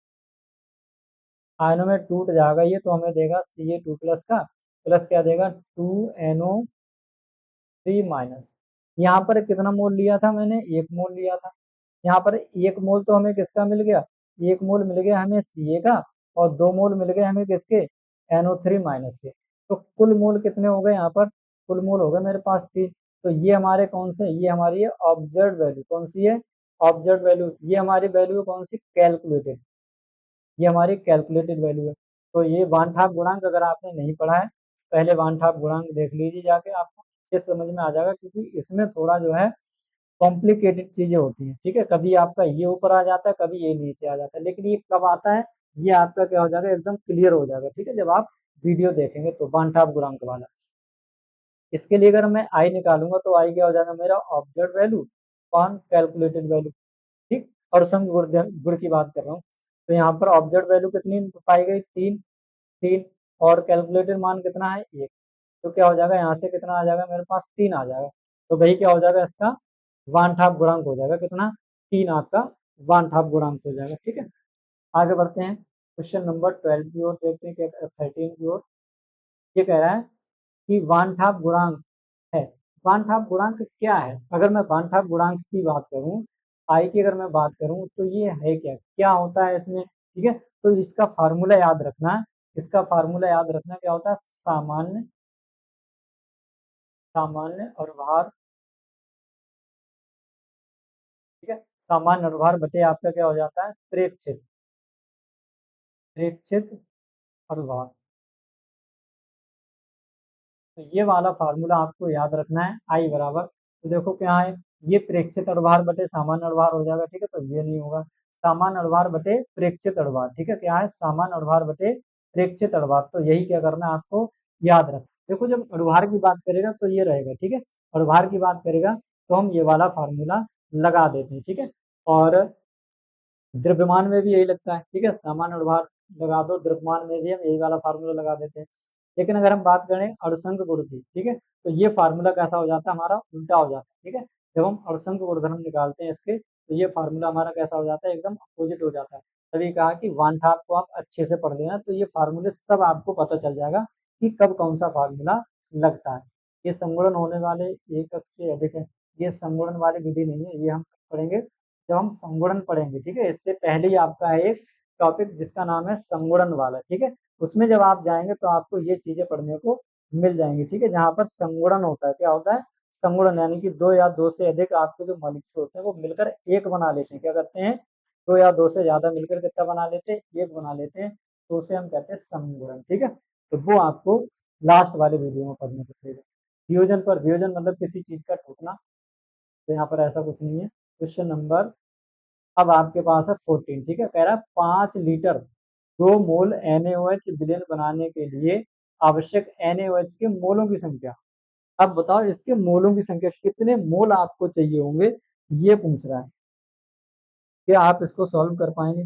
आयनों में टूट जाएगा ये, तो हमें देगा Ca2 प्लस का, प्लस क्या देगा 2NO3 माइनस। यहाँ पर कितना मोल लिया था मैंने, एक मोल लिया था, यहाँ पर एक मोल तो हमें किसका मिल गया, एक मोल मिल गया हमें Ca का, और 2 मोल मिल गए हमें किसके NO3 माइनस के। तो कुल मोल कितने हो गए यहाँ पर, कुल मोल हो गए मेरे पास 3। तो ये हमारे कौन से, ये हमारी है ऑब्जर्व वैल्यू, कौन सी है ऑब्जर्व वैल्यू, ये हमारी वैल्यू है कौन सी कैलकुलेटेड, ये हमारी कैलकुलेटेड वैल्यू है। तो ये वान ठाप गुणांक अगर आपने नहीं पढ़ा है, पहले वान ठाप गुणांक देख लीजिए जाके, आपको अच्छे से समझ में आ जाएगा, क्योंकि इसमें थोड़ा जो है कॉम्प्लिकेटेड चीजें होती हैं, ठीक है। कभी आपका ये ऊपर आ जाता है, कभी ये नीचे आ जाता है, लेकिन ये कब आता है, ये आपका क्या हो जाएगा एकदम क्लियर हो जाएगा, ठीक है, जब आप वीडियो देखेंगे तो वान ठाप गुणांक वाला। इसके लिए अगर मैं आई निकालूंगा, तो आई क्या हो जाएगा मेरा observe value on calculated value, ठीक। और सम गुण की बात कर रहा हूँ, तो यहाँ पर ऑब्जर्व वैल्यू कितनी पाई गई 3, 3, और कैलकुलेटेड मान कितना है 1, तो क्या हो जाएगा यहाँ से कितना आ जाएगा मेरे पास 3 आ जाएगा, तो वही क्या हो जाएगा इसका वान ठाप गुणांक हो जाएगा, कितना 3 आपका वान ठाप गुणांक हो जाएगा, ठीक है। आगे बढ़ते हैं क्वेश्चन नंबर 12 की ओर, देखते हैं क्या 13 की ओर। ये कह रहा है कि वान ठाप गुणांक है, वान ठाप गुणांक क्या है। अगर मैं वान ठाप गुणांक की बात करूं, आई की अगर मैं बात करूं, तो ये है क्या, क्या होता है इसमें, ठीक है। तो इसका फार्मूला याद रखना है, इसका फार्मूला याद रखना क्या होता है सामान्य, सामान्य और भार, ठीक है, सामान्य और भार बटे आपका क्या हो जाता है प्रेक्षित, प्रेक्षित और भार। तो ये वाला फार्मूला आपको याद रखना है, आई बराबर, तो देखो क्या है, ये प्रेक्षित अणुभार बटे सामान्य अणुभार हो जाएगा, ठीक है। तो ये नहीं होगा, सामान्य अणुभार बटे प्रेक्षित अणुभार, ठीक है, क्या है सामान्य अणुभार बटे प्रेक्षित अणुभार। तो यही क्या करना है आपको याद रख, देखो जब अणुभार की बात करेगा तो ये रहेगा, ठीक है, अणुभार की बात करेगा तो हम ये वाला फार्मूला लगा देते हैं, ठीक है। और द्रव्यमान में भी यही लगता है, ठीक है, सामान्य अणुभार लगा दो, द्रव्यमान में भी हम यही वाला फार्मूला लगा देते हैं। लेकिन अगर हम बात करें अणुसंघ गुण की, ठीक है, तो ये फार्मूला कैसा हो जाता है हमारा उल्टा हो जाता है, ठीक है। जब हम अणुसंघ गुणधर्म निकालते हैं इसके, तो ये फार्मूला हमारा कैसा हो जाता है एकदम अपोजिट हो जाता है। तभी कहा कि वान ठाप को आप अच्छे से पढ़ लेना, तो ये फार्मूले सब आपको पता चल जाएगा कि कब कौन सा फार्मूला लगता है। ये संगुणन होने वाले एकक से अधिक है, ये संगुणन वाली विधि नहीं है, ये हम पढ़ेंगे जब हम संगुणन पढ़ेंगे, ठीक है। इससे पहले ही आपका है एक टॉपिक जिसका नाम है संगुणन वाला, ठीक है। उसमें जब आप जाएंगे तो आपको ये चीजें पढ़ने को मिल जाएंगी, ठीक है, जहाँ पर संगुणन होता है, क्या होता है संगुणन, यानी कि दो या दो से अधिक आपके जो मॉलिक्यूल होते हैं वो मिलकर एक बना लेते हैं, क्या करते हैं दो या दो से ज्यादा मिलकर कितना बना लेते हैं एक बना लेते हैं, तो उसे हम कहते हैं संगुणन, ठीक है। तो वो आपको लास्ट वाले वीडियो में पढ़ने को मिलेगा। वियोजन पर, वियोजन मतलब किसी चीज का टूटना, तो यहाँ पर ऐसा कुछ नहीं है। क्वेश्चन नंबर अब आपके पास है 14, ठीक है, कह रहा है 5 लीटर 2 मोल NaOH विलयन बनाने के लिए आवश्यक NaOH के मोलों की संख्या। अब बताओ इसके मोलों की संख्या, कितने मोल आपको चाहिए होंगे, ये पूछ रहा है, क्या आप इसको सॉल्व कर पाएंगे।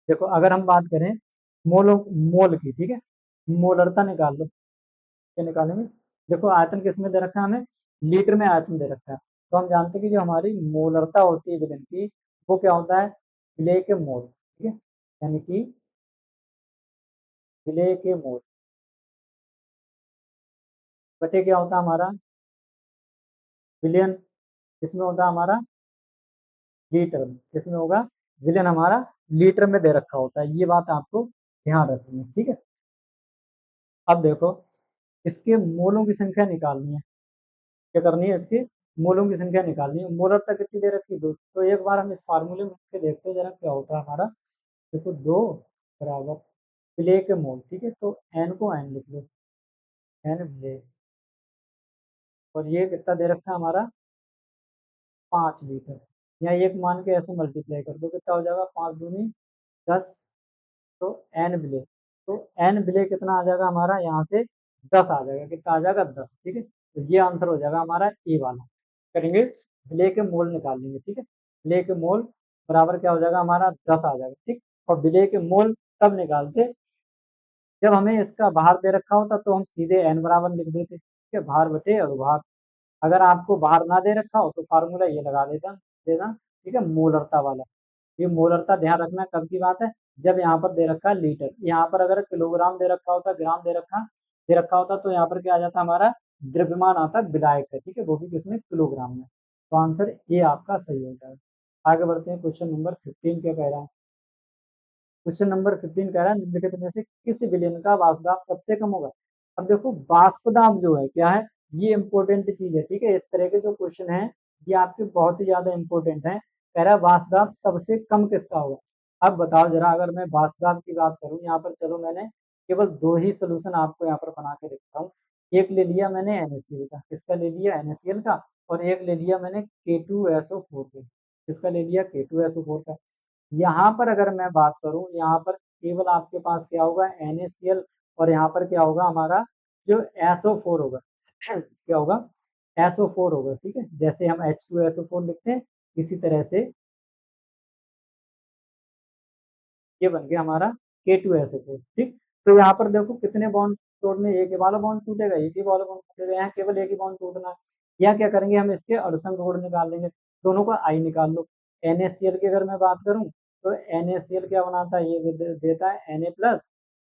देखो अगर हम बात करें मोलों मोल की, ठीक है, मोलरता निकाल लो, क्या निकालेंगे। देखो आयतन किस में दे रखा है हमें, लीटर में आयतन दे रखा है, तो हम जानते हैं कि जो हमारी मोलरता होती है विलेन की वो क्या होता है, विलेय के मोल, ठीक है, यानी कि विलेय के मोल बटे क्या होता है हमारा विलियन, इसमें होता है हमारा लीटर में, किसमें होगा विलियन हमारा लीटर में दे रखा होता है, ये बात आपको ध्यान रखनी है, ठीक है। अब देखो इसके मोलों की संख्या निकालनी है, क्या करनी है, इसके मोलों की संख्या निकालनी है। मोलरता कितनी दे रखी, 2, तो एक बार हम इस फार्मूले में लिख के देखते हैं जरा क्या होता है हमारा। देखो 2 बराबर विलेय के मोल, ठीक है, तो एन को एन लिख लो, एन विलेय, और ये कितना दे रखा है हमारा 5 लीटर, या एक मान के ऐसे मल्टीप्लाई कर दो, कितना हो जाएगा 5 दूनी 10, तो एन विलेय, तो एन विलेय कितना आ जाएगा हमारा यहाँ से 10 आ जाएगा, कितना आ जाएगा 10, ठीक है, तो ये आंसर हो जाएगा हमारा ए वाला। करेंगे विलेय के मोल निकाल लेंगे, ठीक है, विलेय के मोल बराबर क्या हो जाएगा हमारा 10 आ जाएगा, ठीक। और विलेय के मोल तब निकालते जब हमें इसका भार दे रखा होता, तो हम सीधे एन बराबर लिख देते, ठीक है, भार बटे अनुभार। अगर आपको भार ना दे रखा हो तो फार्मूला ये लगा देना, ठीक है, मोलरता वाला। ये मोलरता ध्यान रखना कब की बात है, जब यहाँ पर दे रखा है लीटर, यहाँ पर अगर किलोग्राम दे रखा होता, ग्राम दे रखा होता, तो यहाँ पर क्या आ जाता हमारा द्रव्यमान आता विलायक है, ठीक है, वो भी किसमें किलोग्राम में। तो आंसर ये आपका सही हो जाएगा। आगे बढ़ते हैं, क्वेश्चन नंबर 15 क्या कह रहा है। क्वेश्चन नंबर 15 कह रहा है निम्नलिखित में से किस विलयन का वाष्प दाब सबसे कम होगा। अब देखो वाष्प दाब जो है क्या है, ये इंपॉर्टेंट चीज है, ठीक है, इस तरह के जो क्वेश्चन है ये आपके बहुत ही ज्यादा इंपॉर्टेंट है। कह रहा है वाष्प दाब सबसे कम किसका होगा। अब बताओ जरा, अगर मैं वाष्प दाब की बात करूं, यहाँ पर चलो मैंने केवल 2 ही सोल्यूशन आपको यहाँ पर बना के रखता हूँ। एक ले लिया मैंने NaCl का, किसका ले लिया NaCl का, और एक ले लिया मैंने K2SO4 का, किसका ले लिया K2SO4 का। यहाँ पर अगर मैं बात करूँ, यहाँ पर केवल आपके पास क्या होगा NaCl, और यहाँ पर क्या होगा हमारा जो SO4 होगा क्या होगा SO4 होगा, ठीक है, जैसे हम H2SO4 लिखते हैं इसी तरह से ये बन गया हमारा K2SO4, ठीक। तो यहाँ पर देखो कितने बॉन्ड तोड़ने, एक ही वाला बॉन्ड टूटेगा, एक ही वाला बॉन्ड टूटेगा, यहाँ केवल एक ही बॉन्ड टूटना है। या क्या करेंगे, हम इसके अड़संग गुण निकाल लेंगे, दोनों का आई निकाल लो। NaCl की अगर मैं बात करूँ तो NaCl क्या बनाता है, ये देता है Na plus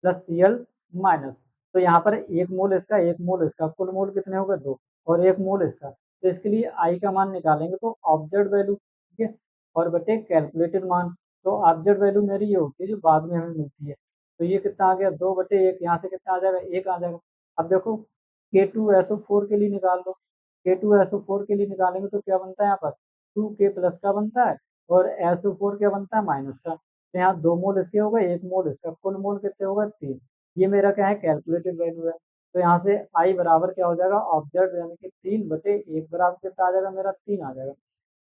plus Cl minus, तो यहाँ पर एक मोल इसका एक मोल इसका, कुल मोल कितने हो गए 2, और एक मोल इसका, तो इसके लिए आई का मान निकालेंगे तो ऑब्जर्व वैल्यू, ठीक है, और बटे कैलकुलेटेड मान। तो ऑब्जर्व वैल्यू मेरी ये होती है जो बाद में हमें मिलती है, तो ये कितना आ गया 2/1, यहाँ से कितना आ जाएगा 1 आ जाएगा। अब देखो K2SO4 के लिए निकाल लो, K2SO4 के लिए निकालेंगे तो क्या बनता है यहाँ पर 2K प्लस का बनता है, और SO4 क्या बनता है माइनस का, तो यहाँ 2 मोल इसके हो गए 1 मोल इसका, कुल मोल कितने होगा 3। ये मेरा क्या है कैलकुलेटेड वैल्यू है, तो यहाँ से आई बराबर क्या हो जाएगा ऑब्जर्व, यानी कि 3/1 बराबर कितना आ जाएगा मेरा 3 आ जाएगा।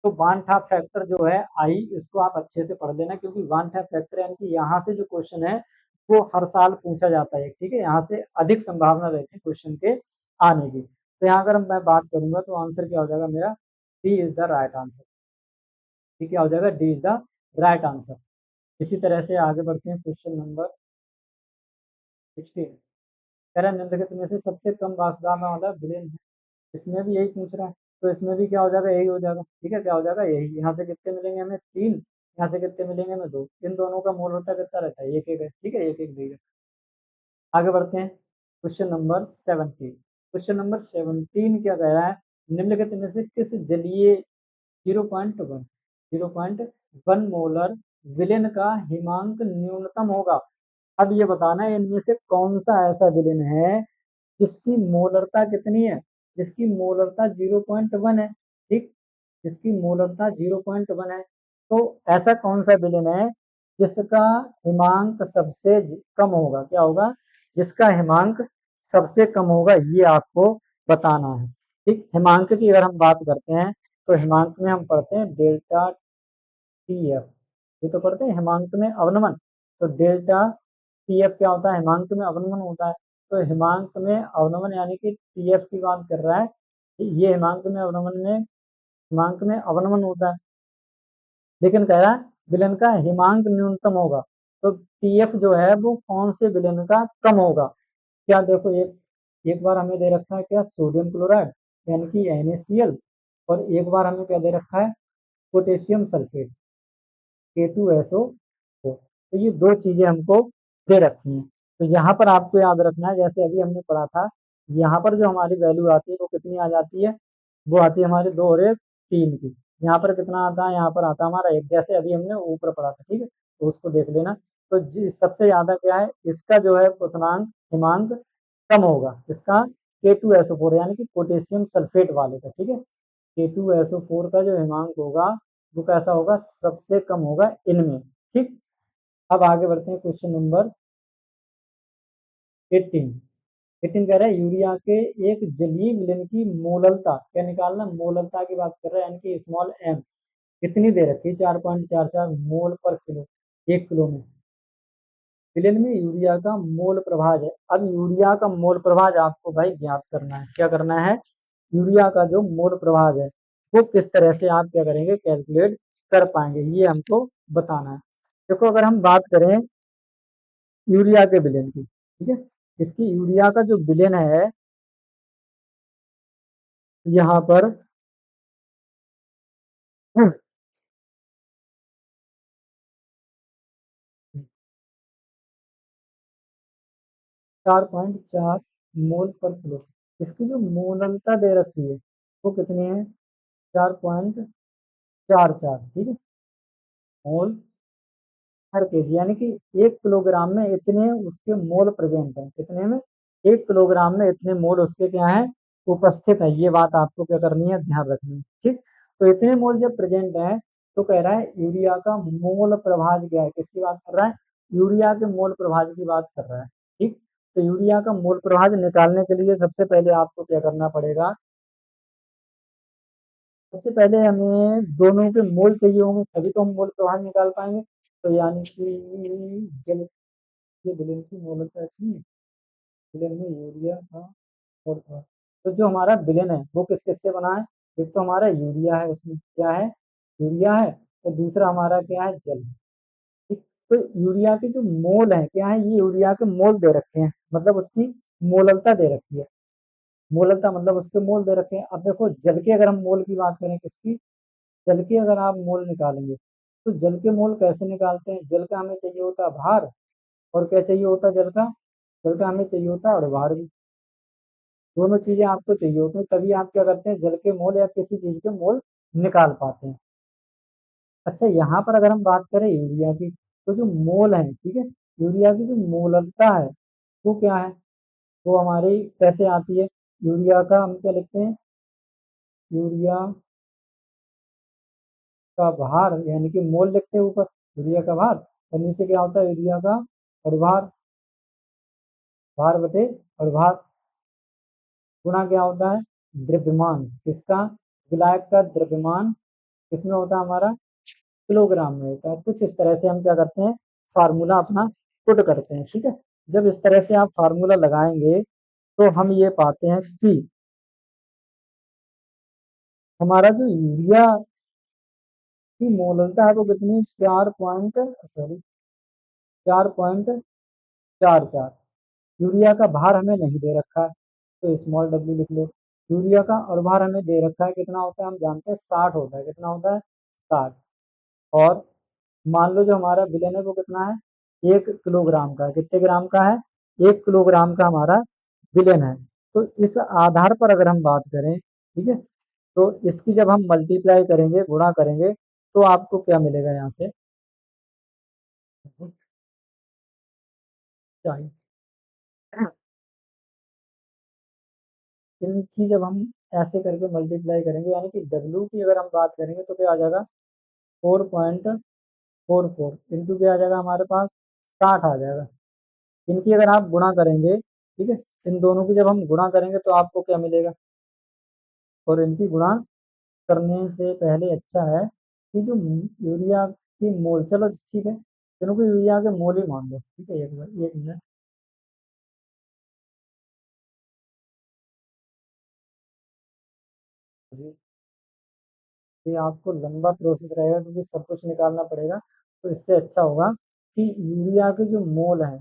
तो वन हाफ फैक्टर जो है आई, इसको आप अच्छे से पढ़ लेना, क्योंकि वन हाफ फैक्टर यानी कि यहाँ से जो क्वेश्चन है वो हर साल पूछा जाता है, ठीक है, यहाँ से अधिक संभावना रहती है क्वेश्चन के आने की। तो यहाँ अगर मैं बात करूंगा तो आंसर क्या हो जाएगा मेरा, D is the right answer, ठीक, क्या हो जाएगा D is the right answer. इसी तरह से आगे बढ़ते हैं, क्वेश्चन नंबर 16 कह रहा है निम्नलिखित में से सबसे कम वासदाम वाला विलेन है, इसमें भी यही पूछ रहा है, तो इसमें भी क्या हो जाएगा यही हो जाएगा, ठीक है, क्या हो जाएगा यही। यहाँ से कितने मिलेंगे हमें 3, यहाँ से कितने मिलेंगे हमें 2, इन दोनों का मोल होता कितना रहता है 1 1 है, ठीक है, 1 1 देगा। आगे बढ़ते हैं, क्वेश्चन नंबर 17। क्वेश्चन नंबर 17 क्या कह रहा है, निम्नलिखित में से किस जलीय 0.1 0.1 मोलर विलेन का हिमांक न्यूनतम होगा। अब ये बताना है इनमें से कौन सा ऐसा विलेन है जिसकी मोलरता कितनी है, जिसकी मोलरता 0.1 है, ठीक, जिसकी मोलरता 0.1 है। तो ऐसा कौन सा विलेन है जिसका हिमांक सबसे कम होगा, क्या होगा, जिसका हिमांक सबसे कम होगा, ये आपको बताना है, ठीक। हिमांक की अगर हम बात करते हैं तो हिमांक में हम पढ़ते हैं डेल्टा TF, ये तो पढ़ते हैं हिमांक में अवनमन, तो डेल्टा TF क्या होता है, हिमांक में अवनमन होता है। तो हिमांक में अवनमन यानी कि TF की बात कर रहा है, ये हिमांक में अवनमन होता है, लेकिन कह रहा है विलेन का हिमांक न्यूनतम होगा, तो TF जो है वो कौन से विलेन का कम होगा। क्या देखो एक एक बार हमें दे रखा है क्या सोडियम क्लोराइड यानी कि NaCl, और एक बार हमें क्या दे रखा है, पोटेशियम सल्फेट K2SO4। तो ये दो चीजें हमको दे रखी हैं। तो यहाँ पर आपको याद रखना है, जैसे अभी हमने पढ़ा था, यहाँ पर जो हमारी वैल्यू आती है वो कितनी आ जाती है, वो आती है हमारी 2 और 1 3 की। यहाँ पर कितना आता है, यहाँ पर आता है हमारा 1, जैसे अभी हमने ऊपर पढ़ा था, ठीक है, तो उसको देख लेना। तो सबसे ज्यादा क्या है, इसका जो है क्वथनांक हिमांक कम होगा, इसका K2SO4 यानी कि पोटेशियम सल्फेट वाले का, ठीक है। K2SO4 का जो हिमांक होगा वो कैसा होगा, सबसे कम होगा इनमें, ठीक। अब आगे बढ़ते हैं, क्वेश्चन नंबर 18। 18 कह रहा है यूरिया के एक जलीय विलयन की मोललता क्या निकालना, मोललता की बात कर रहा है, यानी कि स्मॉल एम कितनी दे रखी है, 4.44 मोल पर किलो, 1 किलो में। विलयन में यूरिया का मोल प्रभाव है। अब यूरिया का मोल प्रभाव आपको भाई ज्ञात करना है, क्या करना है, यूरिया का जो मोल प्रभाव है वो किस तरह से आप क्या करेंगे, कैलकुलेट कर पाएंगे, ये हमको बताना है। देखो अगर हम बात करें यूरिया के विलयन की, ठीक है, इसकी यूरिया का जो विलयन है यहाँ पर 4.4 मोल पर किलो। इसकी जो मोललता दे रखी है वो कितनी है, 4.44, ठीक है, मोल हर केजी, यानी कि 1 किलोग्राम में इतने उसके मोल प्रेजेंट है, कितने में, 1 किलोग्राम में इतने मोल उसके क्या है, उपस्थित है। ये बात आपको क्या करनी है, ध्यान रखनी है, ठीक। तो इतने मोल जब प्रेजेंट है तो कह रहा है यूरिया का मोल प्रभाज क्या है, किसकी बात कर रहा है, यूरिया के मोल प्रभाज की बात कर रहा है, ठीक। तो यूरिया का मोल प्रभाज निकालने के लिए सबसे पहले आपको क्या करना पड़ेगा, सबसे पहले हमें दोनों के मोल चाहिए होंगे, तभी तो हम मोल प्रभाज निकाल पाएंगे। तो यानी कि जल, ये विलेन की मोलकता है, विलेन में यूरिया का और था। तो जो हमारा विलेन है वो किस किस से बना है, एक तो हमारा यूरिया है, उसमें क्या है, यूरिया है, और दूसरा हमारा क्या है, जल, ठीक। तो यूरिया के जो मोल है क्या है, ये यूरिया के मोल दे रखे हैं, मतलब उसकी मोललता दे रखी है, मोललता मतलब उसके मोल दे रखे हैं। अब देखो जल के अगर हम मोल की बात करें, किसकी, जल के अगर आप मोल निकालेंगे तो जल के मोल कैसे निकालते हैं, जल का हमें चाहिए होता है भार, और क्या चाहिए होता है जल का, जल का हमें चाहिए होता है अणुभार भी। दोनों चीजें आपको चाहिए होती हैं, तभी आप क्या करते हैं, जल के मोल या किसी चीज के मोल निकाल पाते हैं। अच्छा यहाँ पर अगर हम बात करें यूरिया की, तो जो मोल है, ठीक है, यूरिया की जो मोलरता है वो क्या है, वो हमारी कैसे आती है, यूरिया का हम क्या लिखते हैं, यूरिया का भार, यानी कि मोल लिखते हैं ऊपर यूरिया का भार, और नीचे क्या होता है, यूरिया का प्रभार, भार बटे प्रभार, गुणा क्या होता है, द्रव्यमान, किसका, विलायक का द्रव्यमान किसमें होता है हमारा, किलोग्राम में होता है। कुछ इस तरह से हम क्या करते हैं, फार्मूला अपना पुट करते हैं, ठीक है। जब इस तरह से आप फार्मूला लगाएंगे तो हम ये पाते हैं कि हमारा जो यूरिया की मोललता है वो कितनी, 4.44, यूरिया का भार हमें नहीं दे रखा है, तो स्मॉल डब्ल्यू लिख लो। यूरिया का और भार हमें दे रखा है, कितना होता है हम जानते हैं, 60 होता है, कितना होता है, 60। और मान लो जो हमारा विलेन है वो कितना है, 1 किलोग्राम का है, कितने ग्राम का है, 1 किलोग्राम का हमारा विलेन है। तो इस आधार पर अगर हम बात करें, ठीक है, तो इसकी जब हम मल्टीप्लाई करेंगे, गुणा करेंगे, तो आपको क्या मिलेगा यहाँ से, चाहिए, इनकी जब हम ऐसे करके मल्टीप्लाई करेंगे, यानी कि डब्ल्यू की अगर हम बात करेंगे तो क्या आ जाएगा, 4.44 इंटू क्या आ जाएगा हमारे पास, 60 आ जाएगा। इनकी अगर आप गुणा करेंगे, ठीक है, इन दोनों की जब हम गुणा करेंगे तो आपको क्या मिलेगा, और इनकी गुणा करने से पहले अच्छा है कि जो यूरिया की मोल, चलो ठीक है, इनको यूरिया के मोल ही मान लो, ठीक है, एक बार, 1 मिनट। ये आपको लंबा प्रोसेस रहेगा क्योंकि सब कुछ निकालना पड़ेगा, तो इससे अच्छा होगा कि यूरिया के जो मोल हैं,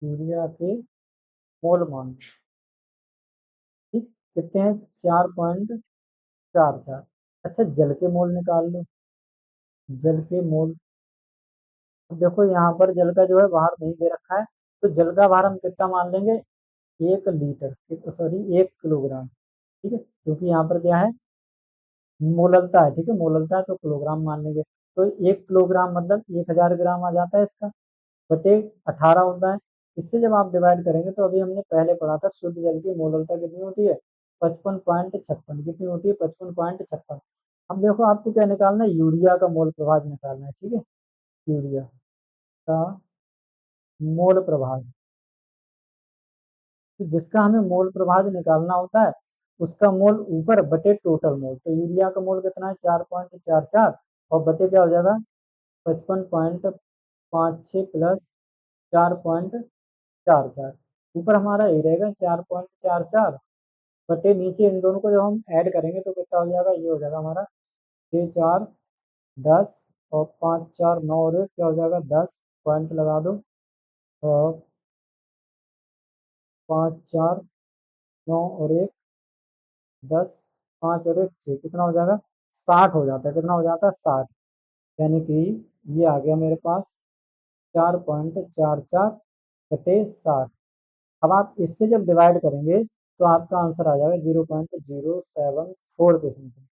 यूरिया के मोल मान, ठीक, कितने हैं, 4.44, 4 4। अच्छा जल के मोल निकाल लो। जल के मोल, अब देखो यहाँ पर जल का जो है भार नहीं दे रखा है, तो जल का भार हम कितना मान लेंगे, 1 लीटर, सॉरी 1 किलोग्राम। ठीक है, क्योंकि यहाँ पर क्या है, मोललता है। ठीक है, मोललता है तो किलोग्राम मान लेंगे। तो 1 किलोग्राम मतलब 1000 ग्राम आ जाता है इसका, बटे 18 होता है। इससे जब आप डिवाइड करेंगे तो अभी हमने पहले पढ़ा था शुद्ध जल की मोललता कितनी होती है, 55.56। कितनी होती है, 55.56। अब देखो आपको क्या निकालना है, यूरिया का मोल प्रभाव निकालना है। ठीक है, यूरिया का मोल प्रभाव, तो जिसका हमें मोल प्रभाव निकालना होता है उसका मोल ऊपर बटे टोटल मोल। तो यूरिया का मोल कितना है, 4.44, और बटे क्या हो जाएगा, 55.56 प्लस 4.44। ऊपर हमारा ये रहेगा 4.44, बटे नीचे इन दोनों को जब हम ऐड करेंगे तो कितना हो जाएगा, ये हो जाएगा हमारा 6 4 10, और 5 4 9 और 1 क्या हो जाएगा 10, पॉइंट लगा दो। और 5 4 9 और 1 10, 5 और 1 6, कितना हो जाएगा, 60 हो जाता है। कितना हो जाता है, 60। यानी कि ये आ गया मेरे पास 4.44 बटे 60। अब आप इससे जब डिवाइड करेंगे तो आपका आंसर आ जाएगा 0.074 के समथिंग।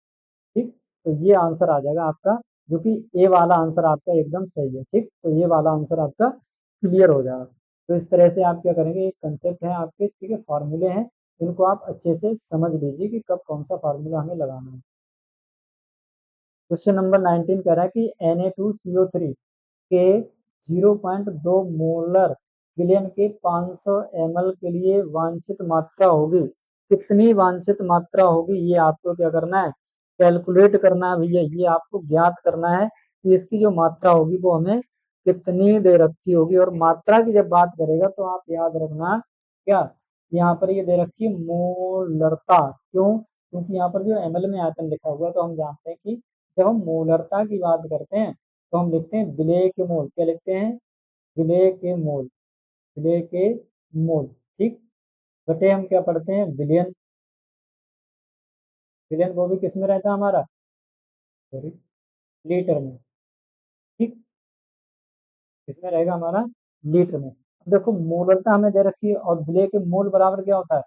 ठीक, तो ये आंसर आ जाएगा आपका, जो कि ए वाला आंसर आपका एकदम सही है। ठीक, तो ये वाला आंसर आपका क्लियर हो जाएगा। तो इस तरह से आप क्या करेंगे, एक कंसेप्ट है आपके, ठीक है, फार्मूले हैं, इनको आप अच्छे से समझ लीजिए कि कब कौन सा फार्मूला हमें लगाना है। क्वेश्चन नंबर 19 कह रहा है कि Na2CO3 के 0.2 मोलर विलयन के 500 ml के लिए वांछित मात्रा होगी। कितनी वांछित मात्रा होगी, ये आपको क्या करना है, कैलकुलेट करना है भैया। ये आपको ज्ञात करना है कि इसकी जो मात्रा होगी वो हमें कितनी दे रखी होगी। और मात्रा की जब बात करेगा तो आप याद रखना क्या, यहाँ पर ये दे रखी है मोलरता। क्यों, क्योंकि यहाँ पर जो ml में आयतन लिखा हुआ है, तो हम जानते हैं कि जब हम मोलरता की बात करते हैं तो हम लिखते हैं विलेय के मोल। क्या लिखते हैं, विलेय के मोल, विलेय के मोल। ठीक, बटे हम क्या पढ़ते हैं, विलियन। विलियन वो भी किस में रहता है हमारा, सॉरी, लीटर में। ठीक, किसमें रहेगा हमारा, लीटर में। अब देखो मोलरता हमें दे रखी है, और विलेय के मोल बराबर क्या होता है,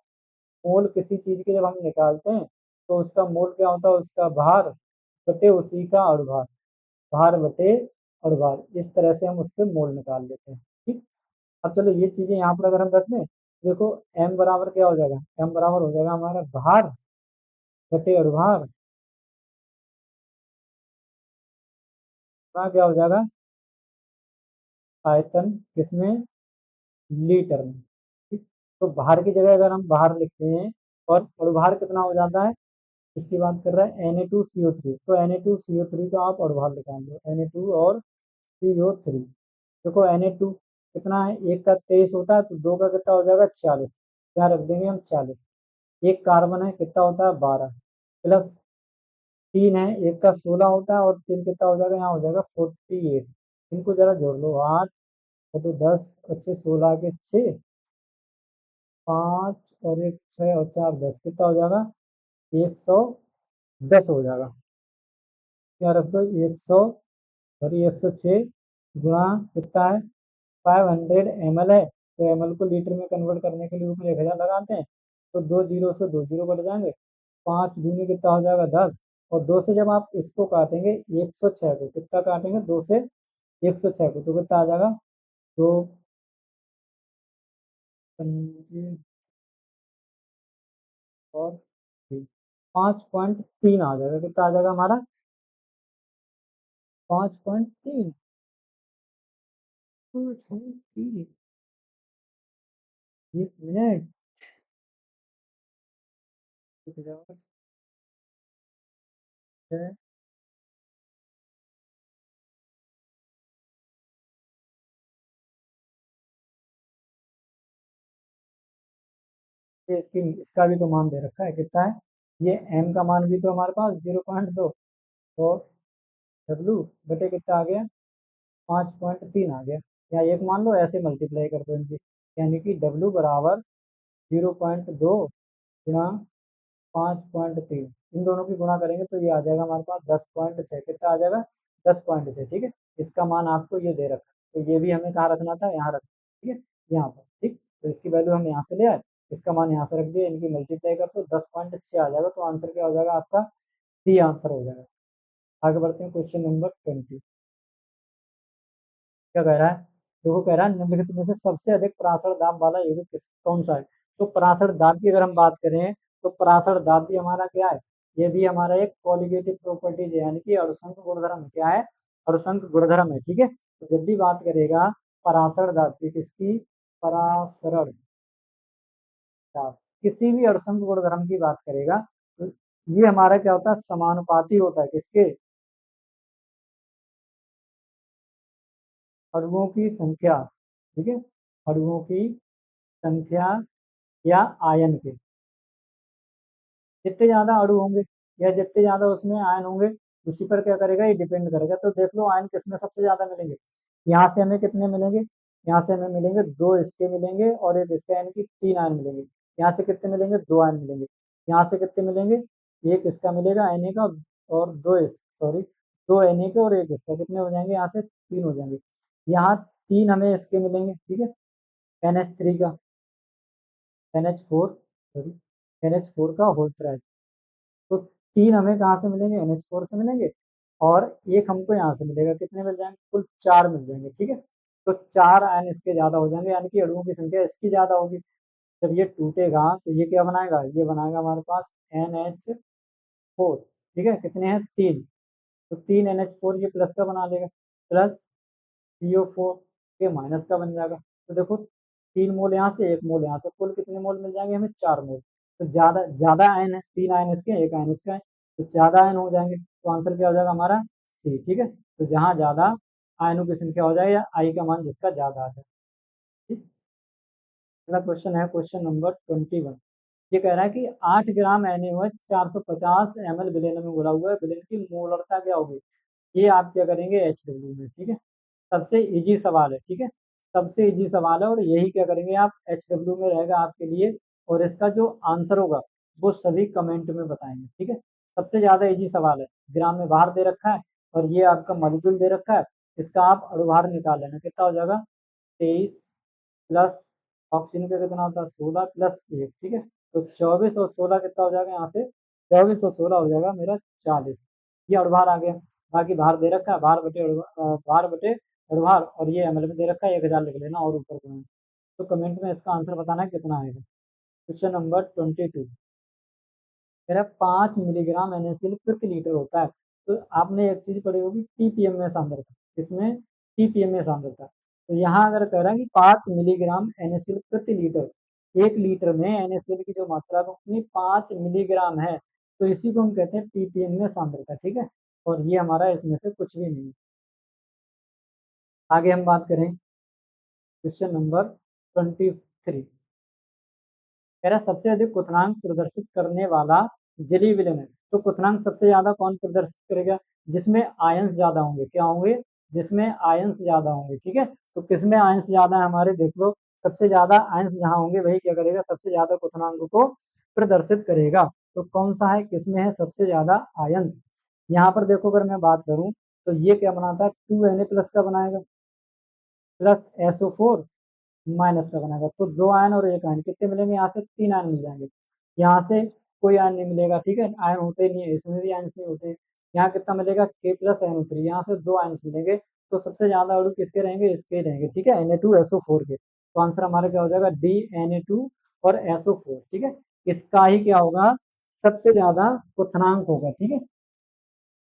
मोल किसी चीज के जब हम निकालते हैं तो उसका मोल क्या होता है, उसका भार बटे उसी का अणुभार। भार बटे अणुभार, इस तरह से हम उसके मोल निकाल लेते हैं। ठीक, अब चलो ये चीजें यहाँ पर अगर हम रख दें, देखो m बराबर क्या हो जाएगा, m बराबर हो जाएगा हमारा भार बटे अणुभार, क्या हो जाएगा, आयतन किसमें, लीटर में। ठीक, तो भार की जगह अगर हम भार लिखते हैं और अणुभार कितना हो जाता है, इसकी बात कर रहा है Na2CO3, तो Na2CO3 का आप अणुभार निकाल लो, Na2 और CO3। देखो Na2 कितना है, एक का 23 होता है, तो दो का कितना हो जाएगा 40, क्या रख देंगे हम 40। एक कार्बन है, कितना होता है 12, प्लस 3 है, एक का 16 होता है, और 3 कितना हो जाएगा, यहाँ हो जाएगा 48। इनको जरा जोड़ लो, 8 और 2 10, अच्छे 16 के 6, 5 और 1 6 और 4 10, कितना हो जाएगा, 110 हो जाएगा। क्या रख दो, 100, सॉरी 106 गुणा कितना है, 500 ml है, तो ml को लीटर में कन्वर्ट करने के लिए ऊपर 1000 लगाते हैं, तो दो जीरो से दो जीरो कट जाएंगे, 5 दूनी कितना हो जाएगा 10, और 2 से जब आप इसको काटेंगे 106 को, कितना काटेंगे 2 से 106 को, तो कितना आ जाएगा, दो पंजे और 5.3 आ जाएगा। कितना आ जाएगा हमारा, 5.3, 5.3। 1 मिनट, रुक जाओ। ये इसकी इसका भी तो मान दे रखा है, कितना है, ये m का मान भी तो हमारे पास 0.2, और w बटे कितना आ गया, 5.3 आ गया। या एक मान लो, ऐसे मल्टीप्लाई कर दो इनकी, यानी कि w बराबर 0.2 गुणा 5.3, इन दोनों की गुणा करेंगे तो ये आ जाएगा हमारे पास 10.6। कितना आ जाएगा? 10.6। ठीक है, इसका मान आपको ये दे रखा है, तो ये भी हमें कहाँ रखना था? यहाँ रखना। ठीक है, यहाँ पर। ठीक, तो इसकी वैल्यू हम यहाँ से ले आए, इसका मान यहाँ से रख दिया, इनकी मल्टीप्लाई कर तो 10.6 आ जाएगा। तो आंसर क्या हो जाएगा आपका? डी आंसर हो जाएगा। आगे बढ़ते हैं, क्वेश्चन नंबर 20। क्या कह रहा है? देखो, कह रहा है निम्नलिखित में से सबसे अधिक परासर दाब वाला यौगिक कौन सा है? तो परासर दाब की अगर हम बात करें तो परासर दाब भी हमारा क्या है? ये भी हमारा एक कॉलिगेटिव प्रॉपर्टीज है, यानी कि अणुसंख गुणधर्म। क्या है? अणुसंख गुणधर्म है। ठीक है, तो जब भी बात करेगा परासर दाब की, किसकी? परासरण दाब, किसी भी अणुसंख गुणधर्म की बात करेगा तो ये हमारा क्या होता है? समानुपाती होता है। किसके? अणुओं की संख्या। ठीक है, अणुओं की संख्या या आयन के, जितने ज्यादा अणु होंगे या जितने ज्यादा उसमें आयन होंगे, उसी पर क्या करेगा? ये डिपेंड करेगा। तो देख लो आयन किसमें सबसे ज्यादा मिलेंगे। यहाँ से हमें कितने मिलेंगे? यहाँ से हमें मिलेंगे दो इसके मिलेंगे और एक इसका, यानी कि 3 आयन मिलेंगे। यहाँ से कितने मिलेंगे? 2 आयन मिलेंगे। यहाँ से कितने मिलेंगे? एक इसका मिलेगा Na का, और दो इस सॉरी 2 Na के और एक इसका, कितने हो जाएंगे? यहाँ से 3 हो जाएंगे। यहाँ 3 हमें इसके मिलेंगे। ठीक है, NH3 का, NH4 सॉरी NH4 का होल ट्राई। तो 3 हमें कहाँ से मिलेंगे? NH4 से मिलेंगे, और एक हमको यहाँ से मिलेगा। कितने मिल जाएंगे? कुल 4 मिल जाएंगे। ठीक है, तो 4 आयन इसके ज्यादा हो जाएंगे, यानी कि अणुओं की संख्या इसकी ज्यादा होगी। जब ये टूटेगा तो ये क्या बनाएगा? ये बनाएगा हमारे पास NH4। ठीक है, कितने हैं? 3। तो 3 NH4 ये प्लस का बना लेगा, प्लस CO4 के माइनस का बन जाएगा। तो देखो, 3 मोल यहाँ से, 1 मोल यहाँ से, कुल कितने मोल मिल जाएंगे हमें? 4 मोल। तो ज्यादा ज्यादा आयन है, 3 आयन इसके, 1 आयन इसका है, तो ज्यादा आयन हो जाएंगे। तो आंसर क्या हो जाएगा हमारा? सी। ठीक है, तो जहाँ ज्यादा आयनों की संख्या हो जाए या आई का मान जिसका ज्यादा आ जाए। ठीक, अगला क्वेश्चन है क्वेश्चन नंबर 21। ये कह रहा है कि 8 ग्राम NaOH 450 ml विलेन में घुला हुआ है, विलेन की मोलरता क्या होगी? ये आप क्या करेंगे? HW में। ठीक है, सबसे इजी सवाल है। ठीक है, सबसे इजी सवाल है, और यही क्या करेंगे आप? HW में रहेगा आपके लिए, और इसका जो आंसर होगा वो सभी कमेंट में बताएंगे। ठीक है, सबसे ज्यादा इजी सवाल है। ग्राम में बाहर दे रखा है, और ये आपका मॉलिक्यूल दे रखा है, इसका आप अणुभार निकाल लेना। कितना हो जाएगा? 23 प्लस ऑक्सीजन का कितना होता है? 16 प्लस 1। ठीक है, तो 24 और 16 कितना हो जाएगा? यहाँ से 24 और 16 हो जाएगा मेरा 40। ये अणुभार आ गया। बाकी भार दे रखा है, भार बटे अणुभार, और ये ml में दे रखा है, 1000 लिख लेना और ऊपर करना। तो कमेंट में इसका आंसर बताना है कितना आएगा। Question number 22। मेरा 5 मिलीग्राम NaCl प्रति लीटर होता है। तो आपने एक चीज पढ़ी होगी, ppm में सांद्रता। इसमें ppm में सांद्रता। तो यहाँ अगर कह रहा है कि 5 मिलीग्राम NaCl प्रति लीटर, 1 लीटर में NaCl की जो मात्रा है वो कितनी? 5 मिलीग्राम है। तो इसी को हम कहते हैं ppm में सांद्रता। ठीक है, और ये हमारा इसमें से कुछ भी नहीं है। आगे हम बात करें क्वेश्चन नंबर 23। कह रहा है सबसे अधिक क्वथनांक प्रदर्शित करने वाला जलीय विलयन है। तो क्वथनांक सबसे ज्यादा कौन प्रदर्शित करेगा? जिसमें आयंस ज्यादा होंगे। क्या होंगे? जिसमें आयंस ज्यादा होंगे। ठीक है, तो किसमें आयंस ज्यादा है हमारे? देख लो, सबसे ज्यादा आयंस जहां होंगे वही क्या करेगा? सबसे ज्यादा क्वथनांक को प्रदर्शित करेगा। तो कौन सा है? किसमें है सबसे ज्यादा आयंस? यहाँ पर देखो, अगर मैं बात करूं तो ये क्या बनाता है? 2Na प्लस का बनाएगा, प्लस SO4 माइनस का बनाएगा। तो 2 आयन और 1 आयन कितने मिलेंगे? यहाँ से 3 आयन मिल जाएंगे। यहाँ से कोई आयन नहीं मिलेगा। ठीक है, आयन होते ही नहीं है, इसमें भी आयन नहीं होते। यहाँ कितना मिलेगा? K प्लस NO3, यहाँ से 2 आयन मिलेंगे। तो सबसे ज्यादा अणु किसके रहेंगे? इसके ही रहेंगे। ठीक है, Na2SO4 के। तो आंसर हमारा क्या हो जाएगा? D, Na2 और SO4। ठीक है, इसका ही क्या होगा? सबसे ज्यादा क्वथनांक होगा। ठीक है,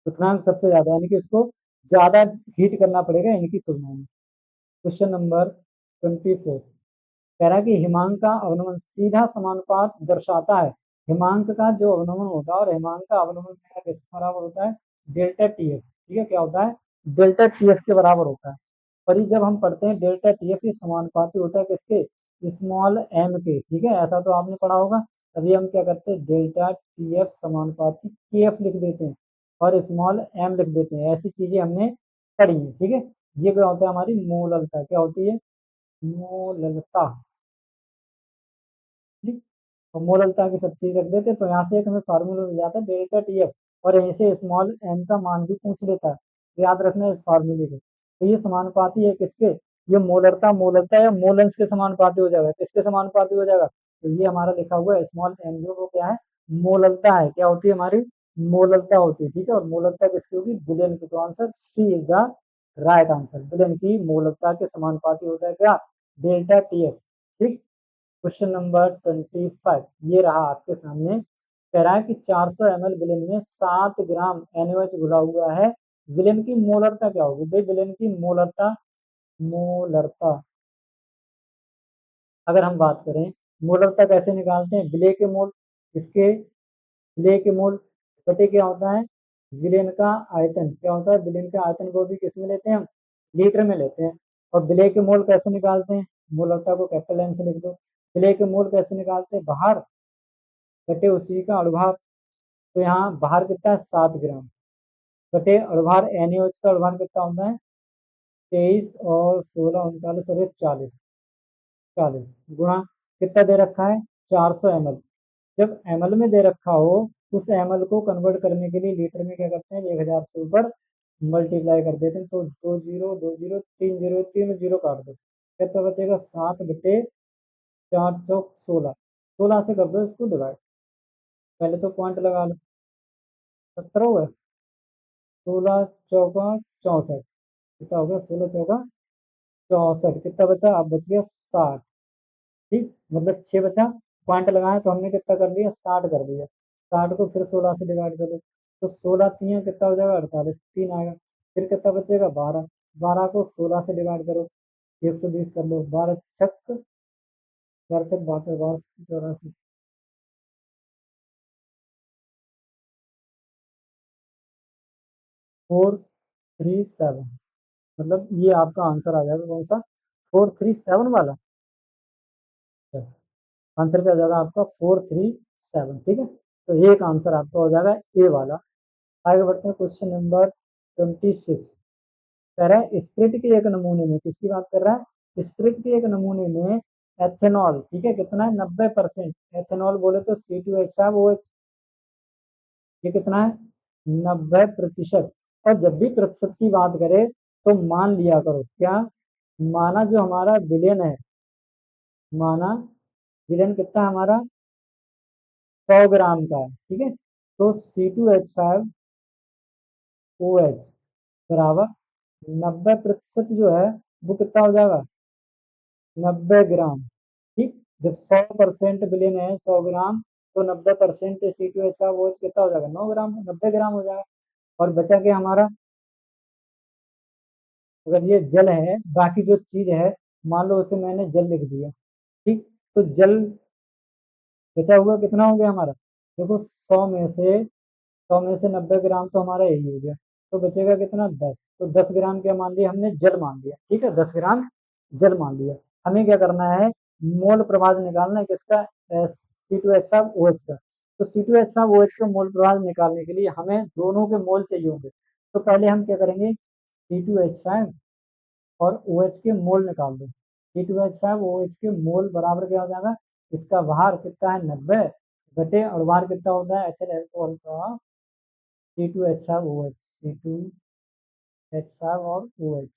क्वथनांक सबसे ज्यादा, यानी कि उसको ज्यादा हीट करना पड़ेगा इनकी तुलना में। Question number 24। कह रहा है कि हिमांक का अवनमन सीधा समानुपात दर्शाता है। हिमांक का जो अवनमन होता है, और हिमांक का अवनमन किसके बराबर होता है? Delta TF। ठीक है, क्या होता है? डेल्टा TF के बराबर होता है। और ये जब हम पढ़ते हैं डेल्टा TF, ये समानुपाती होता है किसके? स्मॉल m के। ठीक है, ऐसा तो आपने पढ़ा होगा। तभी हम क्या करते हैं? डेल्टा TF समानुपाती KF लिख देते हैं, और स्मॉल m लिख देते हैं। ऐसी चीजें हमने पढ़ी है। ठीक है, ये क्या होता है? हमारी मोललता। क्या होती है? मोललता। ठीक, और मोललता की सब चीज रख देते, तो यहाँ से एक हमें फार्मूला मिल जाता है डेल्टा टी एफ, और यहीं से स्मॉल एम का मान भी पूछ लेता है, तो याद रखना है इस फार्मूले को। तो ये समानुपाती है किसके, ये मोलरता या मोलेंस के समानुपाती हो जाएगा, किसके समानुपाती हो जाएगा, तो ये हमारा लिखा हुआ है स्मॉल एम जो वो क्या है, मोललता है, क्या होती है हमारी, मोललता होती है, ठीक है। और मोललता किसकी होगी, विलेन की, तो answer C is the right answer. विलेन की मोललता के समानुपाती होता है क्या, डेल्टा टी एफ, ठीक। क्वेश्चन नंबर 25 ये रहा आपके सामने, कह रहा है कि 400 ml विलेन में 7 ग्राम NaOH घुला हुआ है, विलेन की मोलरता क्या होगी, भाई विलेन की मोलरता, मोलरता अगर हम बात करें, मोलरता कैसे निकालते हैं, विलेय के मोल, इसके विलेय के मोल बटे क्या होता है, विलेन का आयतन, क्या होता है, विलेन का आयतन को भी किस में लेते हैं हम, लीटर में लेते हैं। और विलेय के मोल कैसे निकालते हैं, मोलरता को कैपिटल एम से लिख दो, विलेय के मोल कैसे निकालते हैं, बाहर बटे उसी का अणुभार, तो यहाँ बाहर कितना है 7 ग्राम, बटे अणुभार NaOH का अणुभार कितना होता है 23 और 16 39 और 40, 40 गुणा कितना दे रखा है 400 ml। जब ml में दे रखा हो, उस ml को कन्वर्ट करने के लिए लीटर में क्या करते हैं, 1000 से ऊपर मल्टीप्लाई कर देते हैं, तो 2 0 2 0 3 0 तीन जीरो काट दो, कितना बचेगा 7 बटे 4 चौक 16, 16 से कर दो इसको डिवाइड, पहले तो पॉइंट लगा लो, 17 हुआ, 16 चौका 64, कितना हो गया 16 चौका 64, कितना बचा, अब बच गया 60, ठीक, मतलब 6 बचा, पॉइंट लगाए तो हमने कितना कर लिया 60 कर दिया, 60 को फिर 16 से डिवाइड करो, तो 16 तीन कितना हो जाएगा 48, 3 आएगा, फिर कितना बचेगा 12, 12 को 16 से डिवाइड करो, 120 कर लो, 12 छक 72, 12 437, मतलब ये आपका आंसर आ जाएगा कौन सा, 437 वाला, आंसर क्या हो जाएगा आपका 437, ठीक है। तो एक आंसर आपका हो जाएगा ए वाला। आगे बढ़ते हैं, क्वेश्चन नंबर 26 कह रहा है स्प्रिट के एक नमूने में, किसकी बात कर रहा है, स्प्रिट के एक नमूने में एथेनॉल, ठीक है, कितना है 90%, एथेनॉल बोले तो C2H5OH, ये कितना है 90%। और जब भी प्रतिशत की बात करें तो मान लिया करो क्या, माना जो हमारा विलेन है, माना विलेन कितना है हमारा 100 ग्राम का है, ठीक है, तो C2H5OH बराबर 90% जो है वो कितना हो जाएगा 90 ग्राम, ठीक। जब 100% विलेन है 100 ग्राम, तो 90% C2H5OH कितना हो जाएगा 9 ग्राम, 90 ग्राम हो जाएगा। और बचा क्या हमारा, अगर ये जल है, बाकी जो चीज है, मान लो उसे मैंने जल लिख दिया, ठीक, तो जल बचा हुआ कितना हो गया हमारा, देखो 100 में से 90 ग्राम तो हमारा यही हो गया, तो बचेगा कितना 10, तो 10 ग्राम क्या मान लिया हमने, जल मान लिया, ठीक है, 10 ग्राम जल मान लिया। हमें क्या करना है, मोल प्रभाव निकालना है किसका, C2H5OH का। तो C2H5OH का मोल प्रभाव निकालने के लिए हमें दोनों के मोल चाहिए होंगे, तो पहले हम क्या करेंगे, C2H5 और OH के मोल निकाल दो, C2H5 OH के मोल बराबर क्या हो जाएगा, इसका भार कितना है 90, बटे और भार कितना होता है एथिल अल्कोहल का C2H5OH, C2H5 और OH,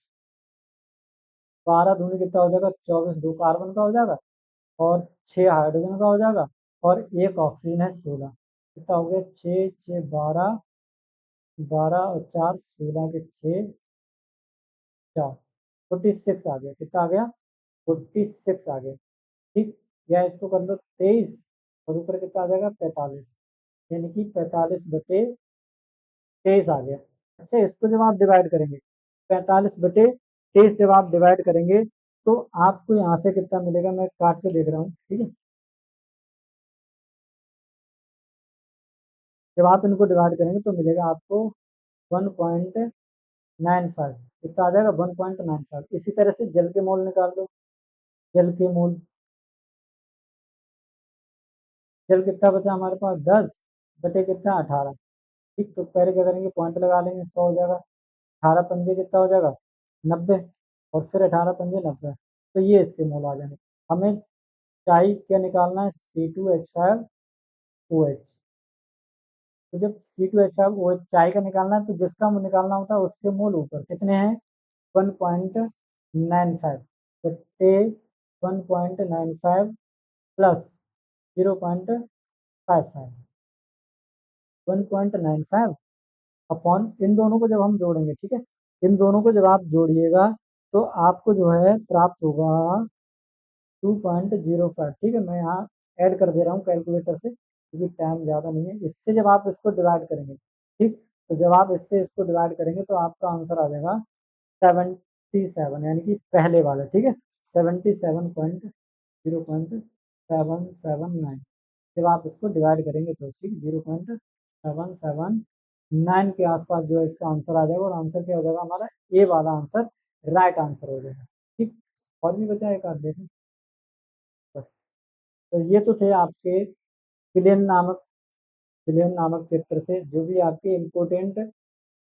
12 दूनी कितना हो जाएगा 24, 2 कार्बन का हो जाएगा और 6 हाइड्रोजन का हो जाएगा, और एक ऑक्सीजन है 16, कितना हो गया 6 6 12, 12 और 4 16 के 6 4, 46 आ गया, कितना आ गया 46 आ गया, ठीक। या इसको कर लो 23 और ऊपर कितना आ जाएगा 45, यानी कि 45/23 आ गया। अच्छा, इसको जब आप डिवाइड करेंगे 45/23 जब आप डिवाइड करेंगे, तो आपको यहाँ से कितना मिलेगा, मैं काट के देख रहा हूँ, ठीक है। जब आप इनको डिवाइड करेंगे तो मिलेगा आपको 1.95, कितना आ जाएगा 1.95। इसी तरह से जल के मोल निकाल दो, जल के मोल, जल कितना बचा हमारे पास 10 बटे कितना 18, ठीक। तो पहले क्या करेंगे पॉइंट लगा लेंगे, 100 हो जाएगा, 18 पंजे कितना हो जाएगा 90, और फिर 18 पंजे 90, तो ये इसके मोल आ जाएंगे। हमें चाई क्या निकालना है, C2H5OH। तो जब C2H5OH चाय का निकालना है तो जिसका निकालना होता है उसके मोल ऊपर कितने हैं, 1.95, तो टे 1.95 प्लस 0.55, 1.95 अपॉन इन दोनों को जब हम जोड़ेंगे, ठीक है, इन दोनों को जब आप जोड़िएगा तो आपको जो है प्राप्त होगा 2.05। ठीक है, मैं यहाँ ऐड कर दे रहा हूँ कैलकुलेटर से क्योंकि टाइम ज़्यादा नहीं है। इससे जब आप इसको डिवाइड करेंगे, ठीक, तो जब आप इससे इसको डिवाइड करेंगे तो आपका आंसर आ जाएगा 77, यानी कि पहले वाला, ठीक है, 77.0.779। जब आप इसको डिवाइड करेंगे तो ठीक 0.779 के आसपास जो है इसका आंसर आ जाएगा, और आंसर क्या हो जाएगा हमारा, ए वाला आंसर राइट आंसर हो जाएगा। ठीक, और भी बचा एक आध देखें बस। तो ये तो थे आपके बिलियन नामक चैप्टर से जो भी आपके इम्पोर्टेंट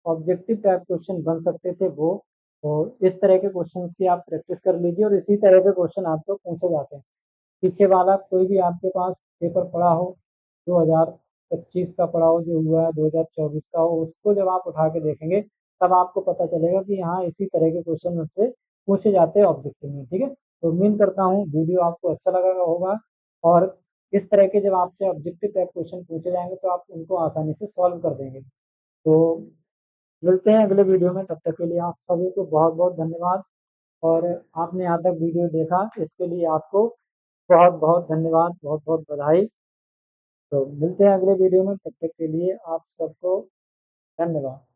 ऑब्जेक्टिव टाइप क्वेश्चन बन सकते थे वो। और इस तरह के क्वेश्चंस की आप प्रैक्टिस कर लीजिए और इसी तरह के क्वेश्चन आपको पूछे जाते हैं। पीछे वाला कोई भी आपके पास पेपर पड़ा हो, 2025 का पड़ा हो, जो हुआ है 2024 का हो, उसको जब आप उठा के देखेंगे तब आपको पता चलेगा कि हाँ इसी तरह के क्वेश्चन उससे पूछे जाते हैं ऑब्जेक्टिव में। ठीक है, तो उम्मीद करता हूँ वीडियो आपको अच्छा लगा होगा, और इस तरह के जब आपसे ऑब्जेक्टिव टाइप क्वेश्चन पूछे जाएंगे तो आप उनको आसानी से सॉल्व कर देंगे। तो मिलते हैं अगले वीडियो में, तब तक के लिए आप सभी को बहुत बहुत धन्यवाद। और आपने यहाँ तक वीडियो देखा इसके लिए आपको बहुत बहुत धन्यवाद, बहुत बहुत बधाई। तो मिलते हैं अगले वीडियो में, तब तक के लिए आप सबको धन्यवाद।